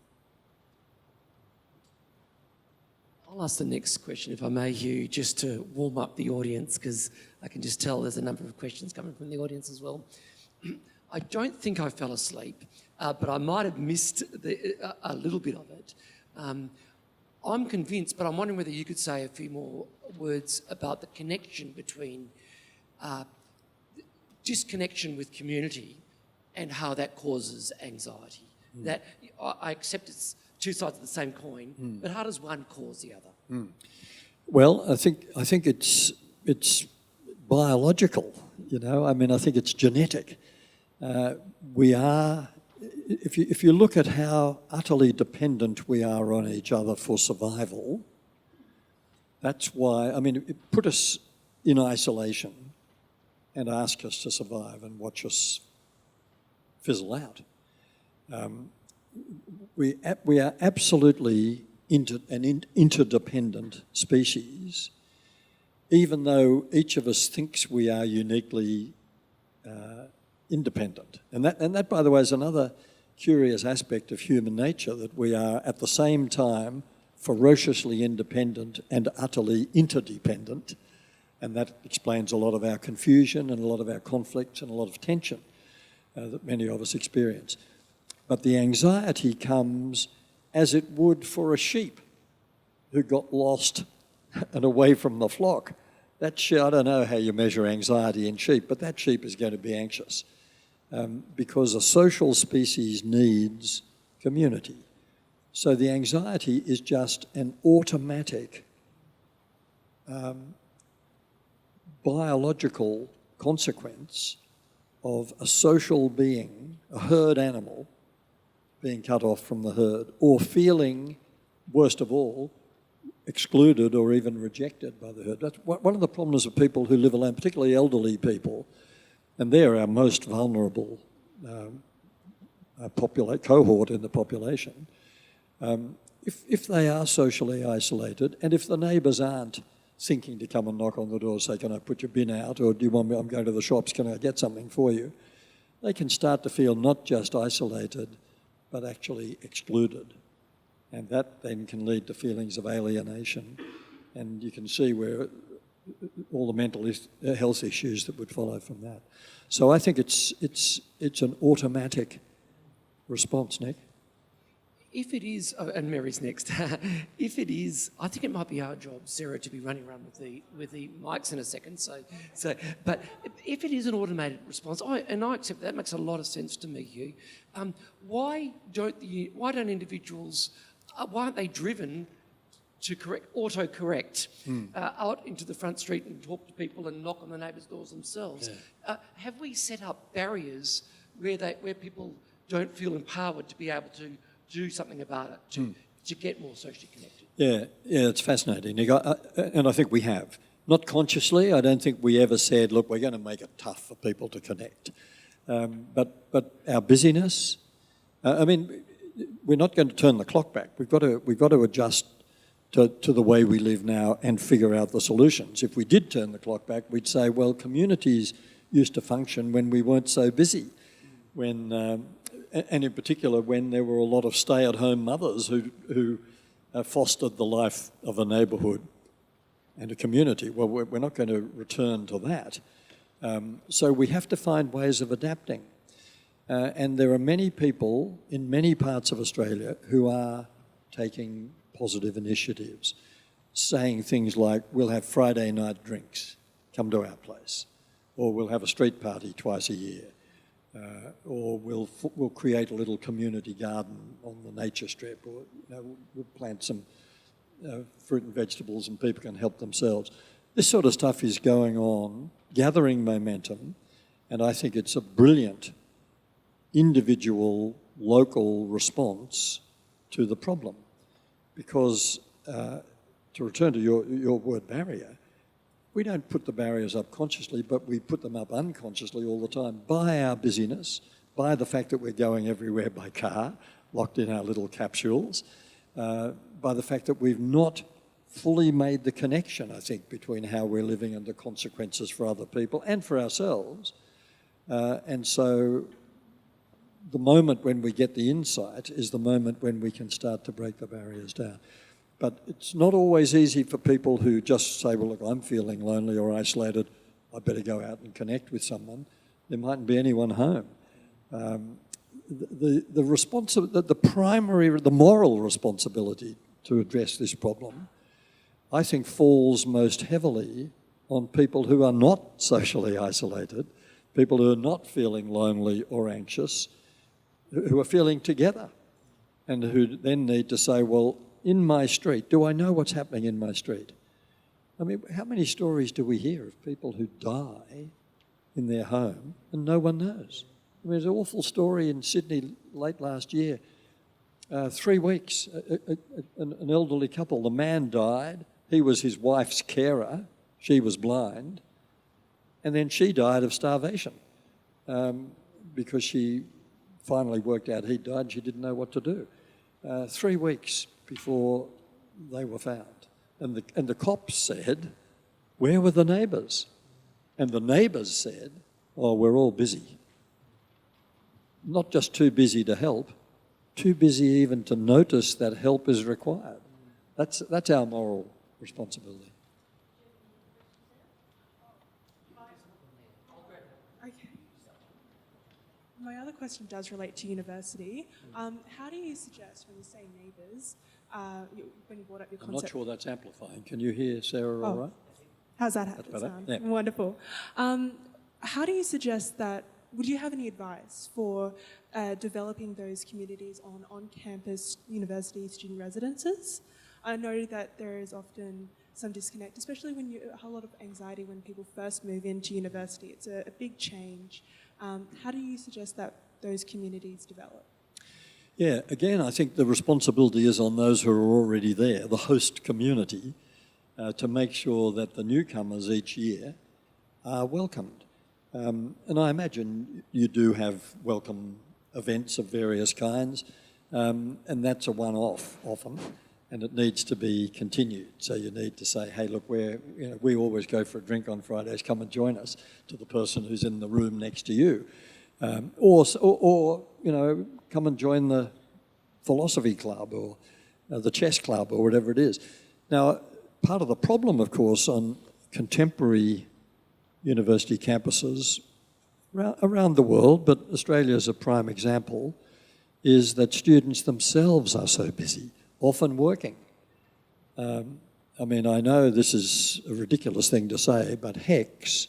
[SPEAKER 4] I'll ask the next question, if I may, Hugh, just to warm up the audience, because I can just tell there's a number of questions coming from the audience as well. I don't think I fell asleep, but I might have missed a little bit of it. I'm convinced, but I'm wondering whether you could say a few more words about the connection between disconnection with community and how that causes anxiety. That I accept it's two sides of the same coin, but how does one cause the other?
[SPEAKER 2] Well, I think it's biological. I mean, I think it's genetic. We are. If you look at how utterly dependent we are on each other for survival, that's why, it put us in isolation and ask us to survive and watch us fizzle out. We are absolutely an interdependent species, even though each of us thinks we are uniquely independent. And that, by the way, is another curious aspect of human nature, that we are at the same time ferociously independent and utterly interdependent. And that explains a lot of our confusion and a lot of our conflicts and a lot of tension that many of us experience. But the anxiety comes as it would for a sheep who got lost and away from the flock. That sheep, I don't know how you measure anxiety in sheep, but that sheep is going to be anxious because a social species needs community. So the anxiety is just an automatic biological consequence of a social being, a herd animal, being cut off from the herd, or feeling, worst of all, excluded or even rejected by the herd. That's one of the problems of people who live alone, particularly elderly people, and they're our most vulnerable cohort in the population. If they are socially isolated, and if the neighbours aren't thinking to come and knock on the door and say, can I put your bin out, or do you want me, I'm going to the shops, can I get something for you? They can start to feel not just isolated, but actually excluded. And that then can lead to feelings of alienation. And you can see where all the mental health issues that would follow from that. So I think it's an automatic response, Nick.
[SPEAKER 4] If it is, and Mary's next. If it is, I think it might be our job, Sarah, to be running around with the mics in a second. But if it is an automated response, I accept that makes a lot of sense to me, Hugh. Why don't individuals? Why aren't they driven to auto-correct out into the front street and talk to people and knock on the neighbours' doors themselves? Yeah. Have we set up barriers where people don't feel empowered to be able to do something about it, to get more socially connected? Yeah,
[SPEAKER 2] it's fascinating, Nick. And I think we have. Not consciously, I don't think we ever said, look, we're going to make it tough for people to connect. But our busyness, we're not going to turn the clock back. We've got to adjust to the way we live now and figure out the solutions. If we did turn the clock back, we'd say, well, communities used to function when we weren't so busy, and in particular when there were a lot of stay-at-home mothers who fostered the life of a neighbourhood and a community. Well, we're not going to return to that. So we have to find ways of adapting. And there are many people in many parts of Australia who are taking positive initiatives, saying things like, we'll have Friday night drinks, come to our place, or we'll have a street party twice a year. Or we'll create a little community garden on the nature strip, or we'll plant some fruit and vegetables and people can help themselves. This sort of stuff is going on, gathering momentum, and I think it's a brilliant individual, local response to the problem. Because, to return to your word barrier, we don't put the barriers up consciously, but we put them up unconsciously all the time by our busyness, by the fact that we're going everywhere by car, locked in our little capsules, by the fact that we've not fully made the connection, I think, between how we're living and the consequences for other people and for ourselves. And so the moment when we get the insight is the moment when we can start to break the barriers down. But it's not always easy for people who just say, well, look, I'm feeling lonely or isolated, I better go out and connect with someone. There mightn't be anyone home. The moral responsibility to address this problem, I think, falls most heavily on people who are not socially isolated, people who are not feeling lonely or anxious, who are feeling together, and who then need to say, well, in my street, do I know what's happening in my street? I mean, how many stories do we hear of people who die in their home and no one knows? I mean, there's an awful story in Sydney late last year. 3 weeks, an elderly couple, the man died, he was his wife's carer, she was blind, and then she died of starvation because she finally worked out he died and she didn't know what to do. 3 weeks before they were found. And the cops said, where were the neighbours? And the neighbours said, oh, we're all busy. Not just too busy to help, too busy even to notice that help is required. That's our moral responsibility.
[SPEAKER 3] Okay. My other question does relate to university. How do you suggest, when you say neighbours, when you brought up your concept...
[SPEAKER 2] I'm not sure that's amplifying. Can you hear Sarah all right?
[SPEAKER 3] How's that
[SPEAKER 2] sound? Yeah.
[SPEAKER 3] Wonderful. How do you suggest that would you have any advice for developing those communities on on-campus university student residences? I know that there is often some disconnect, especially when a whole lot of anxiety when people first move into university. It's a big change. How do you suggest that those communities develop?
[SPEAKER 2] Yeah, again, I think the responsibility is on those who are already there, the host community, to make sure that the newcomers each year are welcomed. And I imagine you do have welcome events of various kinds, and that's a one-off often, and it needs to be continued. So you need to say, hey, look, we always go for a drink on Fridays, come and join us, to the person who's in the room next to you. Or come and join the philosophy club or the chess club or whatever it is. Now, part of the problem, of course, on contemporary university campuses around the world, but Australia is a prime example, is that students themselves are so busy, often working. I mean, I know this is a ridiculous thing to say, but HECS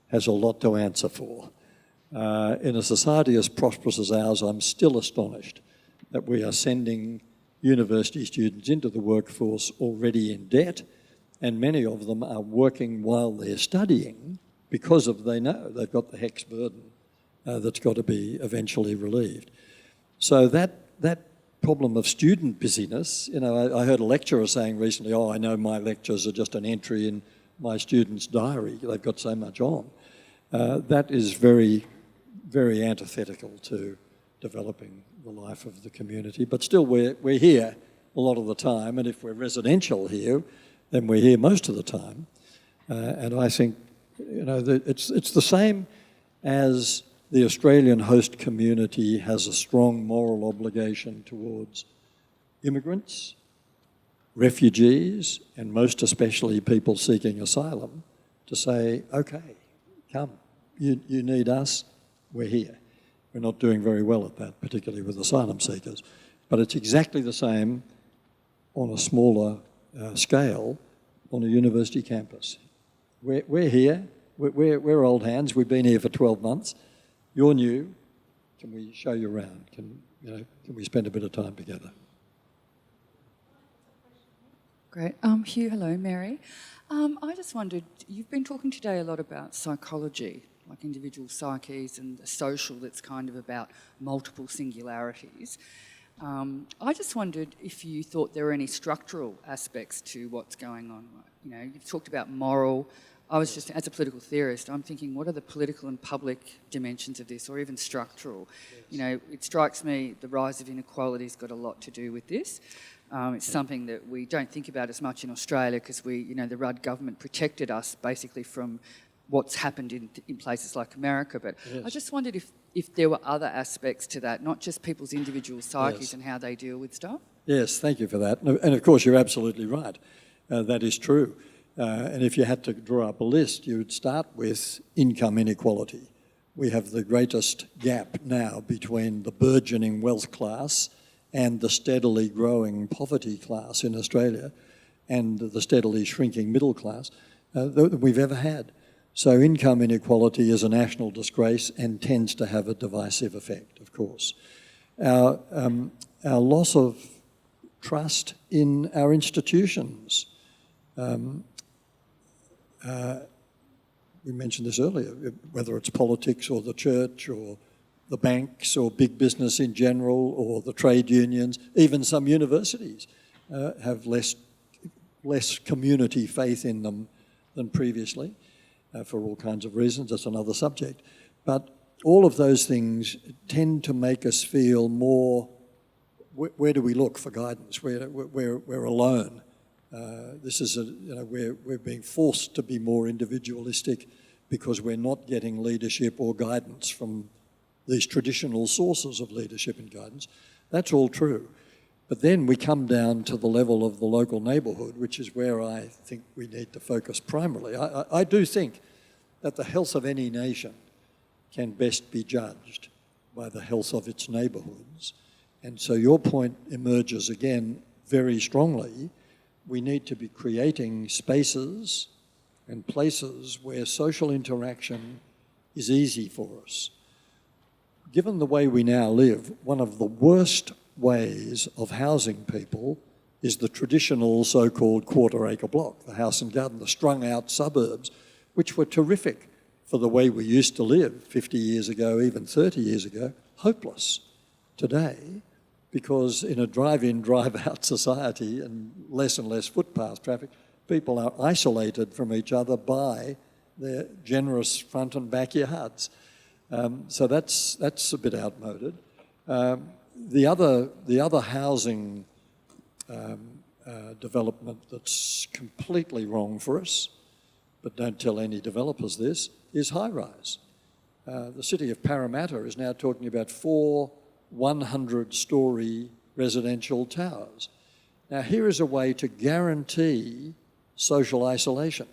[SPEAKER 2] has a lot to answer for. In a society as prosperous as ours, I'm still astonished that we are sending university students into the workforce already in debt, and many of them are working while they're studying because they know they've got the HECS burden that's got to be eventually relieved. So that problem of student busyness, I heard a lecturer saying recently, I know my lectures are just an entry in my students' diary, they've got so much on. That is very, very antithetical to developing the life of the community. But still, we're here a lot of the time, and if we're residential here, then we're here most of the time. And I think, it's the same as the Australian host community has a strong moral obligation towards immigrants, refugees, and most especially people seeking asylum, to say, okay, come, you need us, we're here. We're not doing very well at that, particularly with asylum seekers. But it's exactly the same on a smaller scale on a university campus. We're here, we're old hands, we've been here for 12 months. You're new, can we show you around? Can we spend a bit of time together?
[SPEAKER 5] Great. Hugh, hello, Mary. I just wondered, you've been talking today a lot about psychology, like individual psyches, and the social that's kind of about multiple singularities. I just wondered if you thought there were any structural aspects to what's going on. You've talked about moral. I was just, as a political theorist, I'm thinking, what are the political and public dimensions of this, or even structural? Yes. It strikes me the rise of inequality's got a lot to do with this. It's something that we don't think about as much in Australia because the Rudd government protected us basically from what's happened in places like America. But yes. I just wondered if there were other aspects to that, not just people's individual psyches yes. and how they deal with stuff.
[SPEAKER 2] Yes, thank you for that. And of course, you're absolutely right. That is true. And if you had to draw up a list, you would start with income inequality. We have the greatest gap now between the burgeoning wealth class and the steadily growing poverty class in Australia and the steadily shrinking middle class that we've ever had. So income inequality is a national disgrace and tends to have a divisive effect, of course. Our loss of trust in our institutions. We mentioned this earlier, whether it's politics or the church or the banks or big business in general or the trade unions, even some universities have less community faith in them than previously for all kinds of reasons. That's another subject. But all of those things tend to make us feel more, where do we look for guidance? We're alone. This is we're being forced to be more individualistic because we're not getting leadership or guidance from these traditional sources of leadership and guidance. That's all true. But then we come down to the level of the local neighbourhood, which is where I think we need to focus primarily. I do think that the health of any nation can best be judged by the health of its neighbourhoods. And so your point emerges again very strongly. We need to be creating spaces and places where social interaction is easy for us. given the way we now live, one of the worst ways of housing people is the traditional so-called quarter-acre block, the house and garden, the strung-out suburbs, which were terrific for the way we used to live 50 years ago, even 30 years ago, hopeless today, because in a drive-in, drive-out society and less footpath traffic, people are isolated from each other by their generous front and backyards. So that's a bit outmoded. The other housing development that's completely wrong for us, but don't tell any developers this, is high-rise. The city of Parramatta is now talking about 4 100-storey residential towers. Now, here is a way to guarantee social isolation.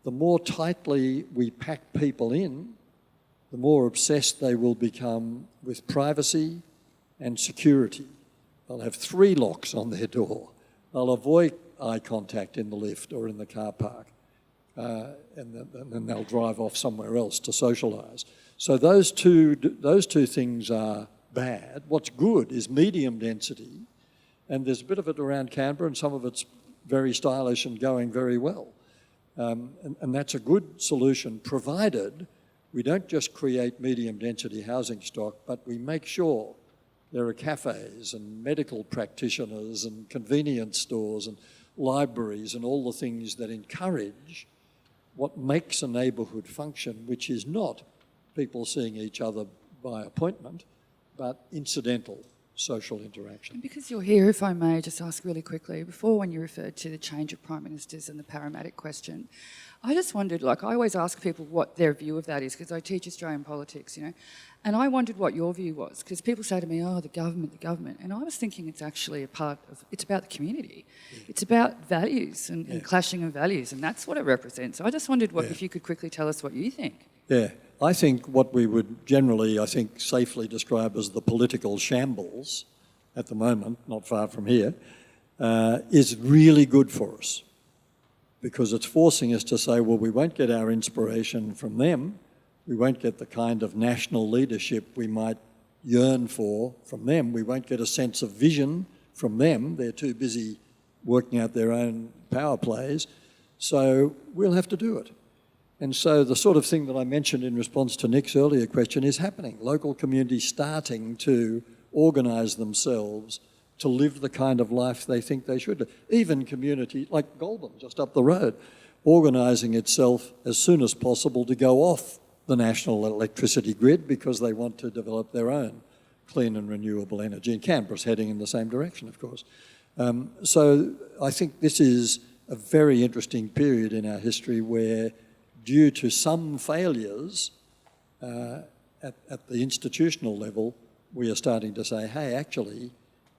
[SPEAKER 2] The more tightly we pack people in, the more obsessed they will become with privacy and security. They'll have 3 locks on their door. They'll avoid eye contact in the lift or in the car park. And then they'll drive off somewhere else to socialise. So those two things are bad. What's good is medium density, and there's a bit of it around Canberra, and some of it's very stylish and going very well. And that's a good solution, provided we don't just create medium density housing stock, but we make sure there are cafes and medical practitioners and convenience stores and libraries and all the things that encourage what makes a neighbourhood function, which is not people seeing each other by appointment, but incidental social interaction.
[SPEAKER 5] Because you're here, if I may just ask really quickly, before when you referred to the change of Prime Ministers and the parametric question, I just wondered, like I always ask people what their view of that is, because I teach Australian politics, you know, and I wondered what your view was, because people say to me, oh, the government, and I was thinking it's actually it's about the community. Yeah. It's about values and clashing of values, and that's what it represents. So I just wondered if you could quickly tell us what you think.
[SPEAKER 2] Yeah, I think what we would generally, safely describe as the political shambles at the moment, not far from here, is really good for us, because it's forcing us to say, well, we won't get our inspiration from them, we won't get the kind of national leadership we might yearn for from them, we won't get a sense of vision from them, they're too busy working out their own power plays, so we'll have to do it. And so the sort of thing that I mentioned in response to Nick's earlier question is happening. Local communities starting to organise themselves to live the kind of life they think they should live. Even community like Goulburn, just up the road, organising itself as soon as possible to go off the national electricity grid because they want to develop their own clean and renewable energy. And Canberra's heading in the same direction, of course. So I think this is a very interesting period in our history where, due to some failures at the institutional level, we are starting to say, hey, actually,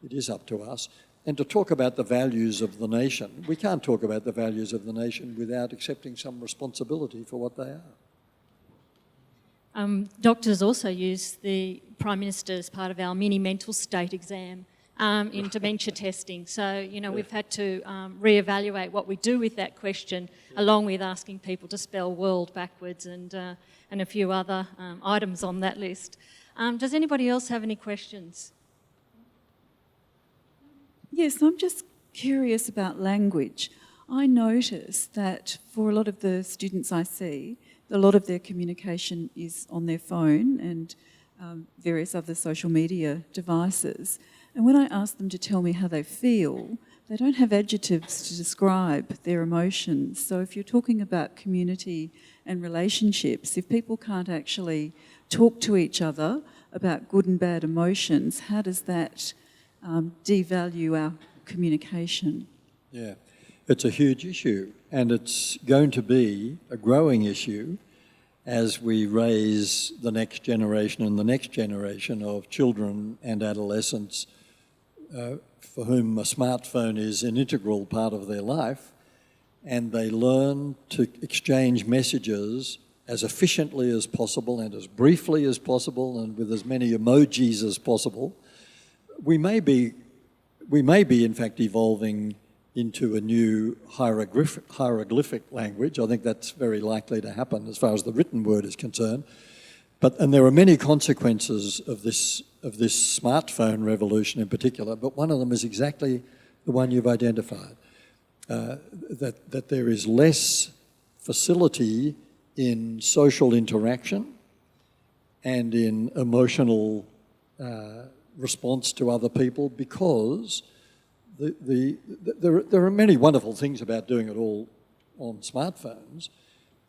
[SPEAKER 2] it is up to us. And to talk about the values of the nation, we can't talk about the values of the nation without accepting some responsibility for what they are.
[SPEAKER 1] Doctors also use the Prime Minister as part of our mini mental state exam in dementia testing. So, you know, we've had to reevaluate what we do with that question, along with asking people to spell world backwards and a few other items on that list. Does anybody else have any questions?
[SPEAKER 6] Yes, I'm just curious about language. I notice that for a lot of the students I see, a lot of their communication is on their phone and various other social media devices. And when I ask them to tell me how they feel, they don't have adjectives to describe their emotions. So if you're talking about community and relationships, if people can't actually talk to each other about good and bad emotions, how does that devalue our communication?
[SPEAKER 2] Yeah, it's a huge issue, and it's going to be a growing issue as we raise the next generation and the next generation of children and adolescents for whom a smartphone is an integral part of their life, and they learn to exchange messages as efficiently as possible and as briefly as possible and with as many emojis as possible. We may be in fact evolving into a new hieroglyphic language. I think that's very likely to happen as far as the written word is concerned. And there are many consequences of this smartphone revolution in particular, but one of them is exactly the one you've identified, that there is less facility in social interaction and in emotional response to other people, because there are many wonderful things about doing it all on smartphones,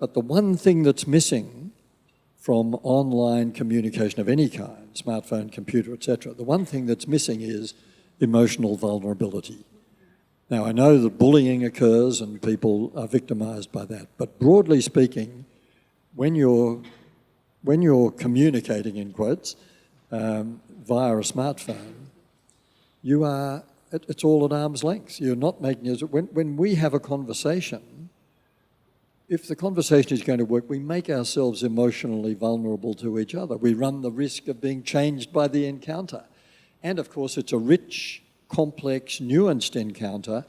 [SPEAKER 2] but the one thing that's missing from online communication of any kind, smartphone, computer, etc., the one thing that's missing is emotional vulnerability. Now, I know that bullying occurs and people are victimised by that, but broadly speaking, when you're communicating, in quotes, via a smartphone, it's all at arm's length. You're not making it. When we have a conversation, if the conversation is going to work, we make ourselves emotionally vulnerable to each other. We run the risk of being changed by the encounter. And of course, it's a rich, complex, nuanced encounter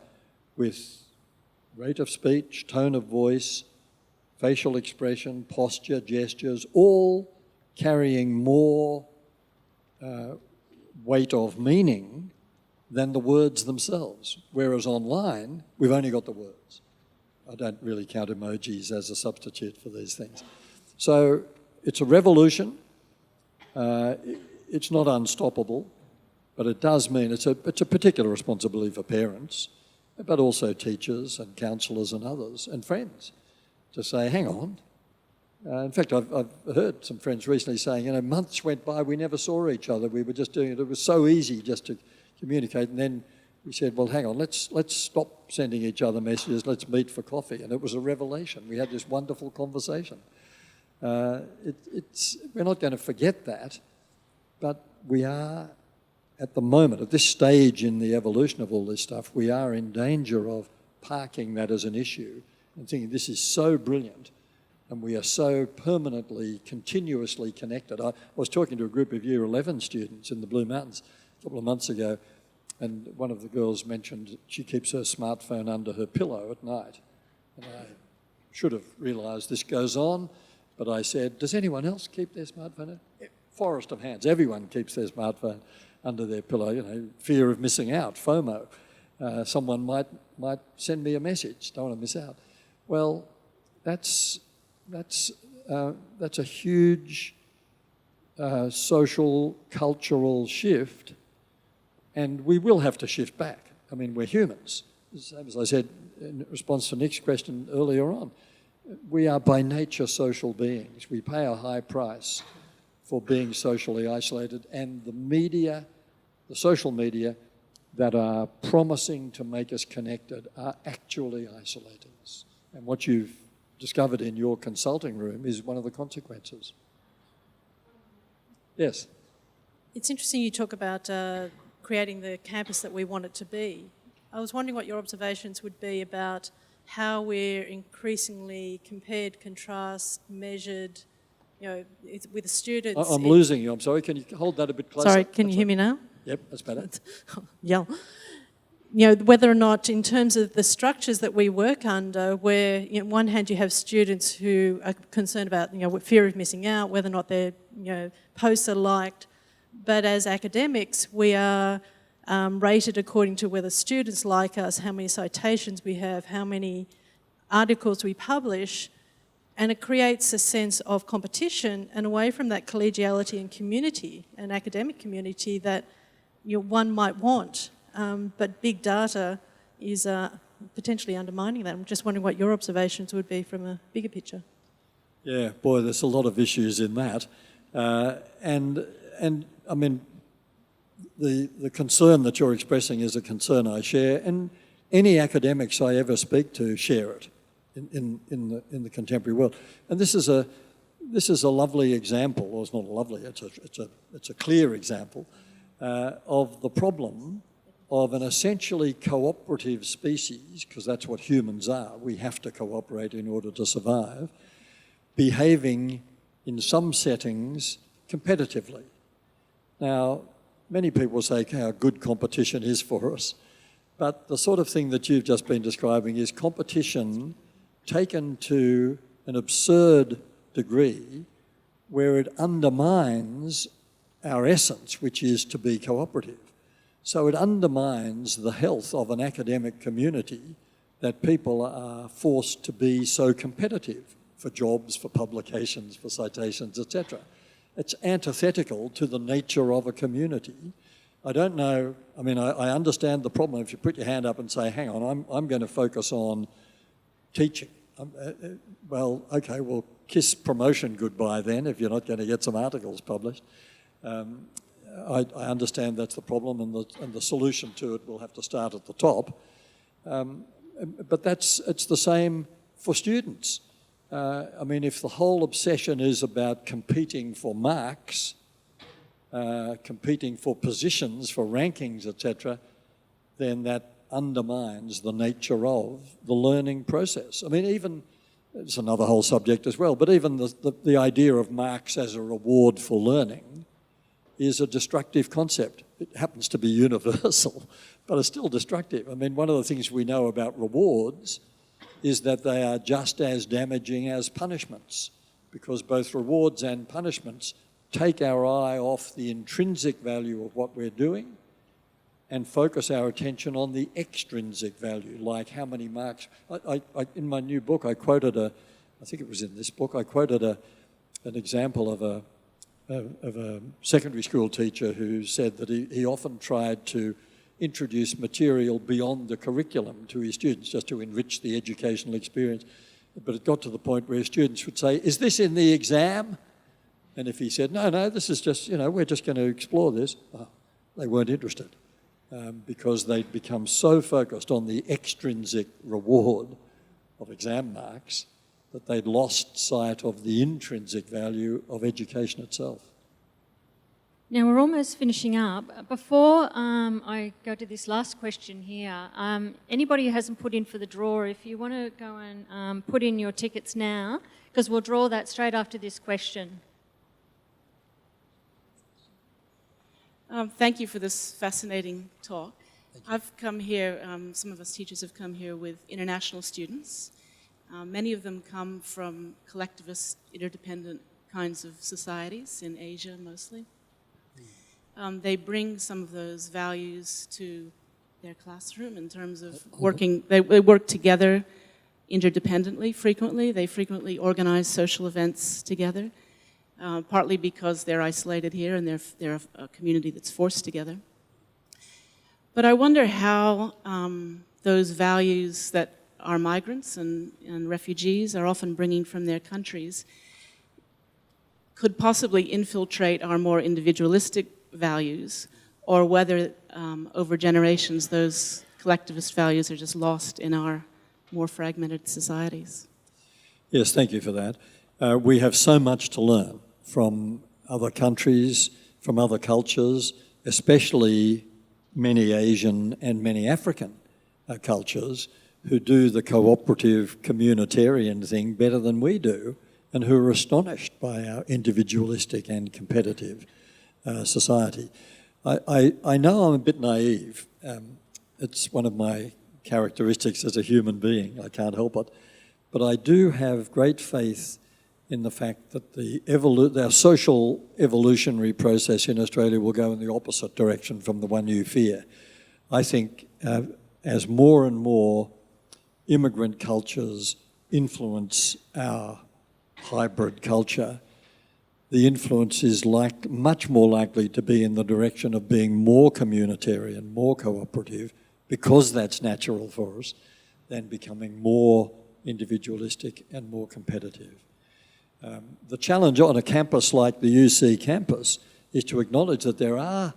[SPEAKER 2] with rate of speech, tone of voice, facial expression, posture, gestures, all carrying more weight of meaning than the words themselves. Whereas online, we've only got the words. I don't really count emojis as a substitute for these things. So it's a revolution. It's not unstoppable, but it does mean it's a particular responsibility for parents, but also teachers and counsellors and others and friends to say, hang on. In fact, I've heard some friends recently saying, months went by, we never saw each other. We were just doing it. It was so easy just to communicate, and then we said, well, hang on, let's stop sending each other messages, let's meet for coffee. And it was a revelation. We had this wonderful conversation. We're not going to forget that, but we are, at the moment, at this stage in the evolution of all this stuff, we are in danger of parking that as an issue and thinking this is so brilliant and we are so permanently, continuously connected. I was talking to a group of Year 11 students in the Blue Mountains a couple of months ago, and one of the girls mentioned she keeps her smartphone under her pillow at night. And I should have realised this goes on, but I said, does anyone else keep their smartphone? Forest of hands. Everyone keeps their smartphone under their pillow, fear of missing out, FOMO. Someone might send me a message, don't want to miss out. Well, that's a huge social, cultural shift, and we will have to shift back. I mean, we're humans. As I said in response to Nick's question earlier on, we are by nature social beings. We pay a high price for being socially isolated, and the media, the social media that are promising to make us connected are actually isolating us. And what you've discovered in your consulting room is one of the consequences. Yes?
[SPEAKER 7] It's interesting you talk about creating the campus that we want it to be. I was wondering what your observations would be about how we're increasingly compared, contrast, measured, with the students.
[SPEAKER 2] I'm losing you. I'm sorry. Can you hold that a bit closer?
[SPEAKER 7] Sorry, can you hear me now?
[SPEAKER 2] Yep, that's better.
[SPEAKER 7] Yeah. Whether or not in terms of the structures that we work under, where on one hand you have students who are concerned about, fear of missing out, whether or not their, posts are liked, but as academics we are rated according to whether students like us, how many citations we have, how many articles we publish, and it creates a sense of competition and away from that collegiality and community, and academic community that one might want. But big data is potentially undermining that. I'm just wondering what your observations would be from a bigger picture.
[SPEAKER 2] Yeah, boy, there's a lot of issues in that. And I mean, the concern that you're expressing is a concern I share, and any academics I ever speak to share it in the contemporary world. And this is a lovely example, or it's not lovely, it's a clear example of the problem of an essentially cooperative species, because that's what humans are, we have to cooperate in order to survive, behaving in some settings competitively. Now, many people say how good competition is for us, but the sort of thing that you've just been describing is competition taken to an absurd degree, where it undermines our essence, which is to be cooperative. So it undermines the health of an academic community that people are forced to be so competitive for jobs, for publications, for citations, etc. It's antithetical to the nature of a community. I don't know, I mean, I understand the problem if you put your hand up and say, hang on, I'm going to focus on teaching. Well, okay, well, kiss promotion goodbye then if you're not going to get some articles published. I understand that's the problem, and the solution to it will have to start at the top. But it's the same for students. I mean, if the whole obsession is about competing for marks, competing for positions, for rankings, etc., then that undermines the nature of the learning process. I mean, even, it's another whole subject as well, but even the idea of marks as a reward for learning is a destructive concept. It happens to be universal, but it's still destructive. I mean, one of the things we know about rewards is that they are just as damaging as punishments, because both rewards and punishments take our eye off the intrinsic value of what we're doing and focus our attention on the extrinsic value, like how many marks. In my new book, I quoted I think it was in this book, I quoted an example of a secondary school teacher who said that he often tried to introduce material beyond the curriculum to his students just to enrich the educational experience. But it got to the point where students would say, is this in the exam? And if he said, no, this is just, we're just going to explore this, they weren't interested because they'd become so focused on the extrinsic reward of exam marks that they'd lost sight of the intrinsic value of education itself.
[SPEAKER 1] Now, we're almost finishing up. Before I go to this last question here, anybody who hasn't put in for the draw, if you want to go and put in your tickets now, because we'll draw that straight after this question.
[SPEAKER 8] Thank you for this fascinating talk. I've come here, some of us teachers have come here with international students. Many of them come from collectivist, interdependent kinds of societies in Asia mostly. They bring some of those values to their classroom in terms of working. They work together interdependently frequently. They frequently organize social events together, partly because they're isolated here and they're a community that's forced together. But I wonder how those values that our migrants and refugees are often bringing from their countries could possibly infiltrate our more individualistic values, or whether over generations those collectivist values are just lost in our more fragmented societies.
[SPEAKER 2] Yes, thank you for that. We have so much to learn from other countries, from other cultures, especially many Asian and many African cultures who do the cooperative communitarian thing better than we do, and who are astonished by our individualistic and competitive society. I know I'm a bit naive. It's one of my characteristics as a human being. I can't help it. But I do have great faith in the fact that our social evolutionary process in Australia will go in the opposite direction from the one you fear. I think as more and more immigrant cultures influence our hybrid culture, the influence is much more likely to be in the direction of being more communitarian, more cooperative, because that's natural for us, than becoming more individualistic and more competitive. The challenge on a campus like the UC campus is to acknowledge that there are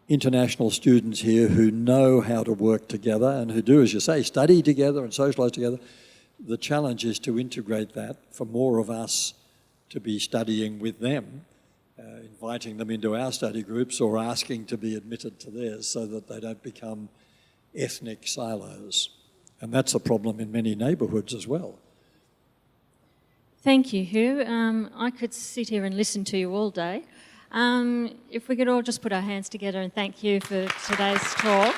[SPEAKER 2] international students here who know how to work together and who do, as you say, study together and socialise together. The challenge is to integrate that for more of us to be studying with them, inviting them into our study groups or asking to be admitted to theirs so that they don't become ethnic silos. And that's a problem in many neighbourhoods as well.
[SPEAKER 1] Thank you, Hugh. I could sit here and listen to you all day. If we could all just put our hands together and thank you for today's talk.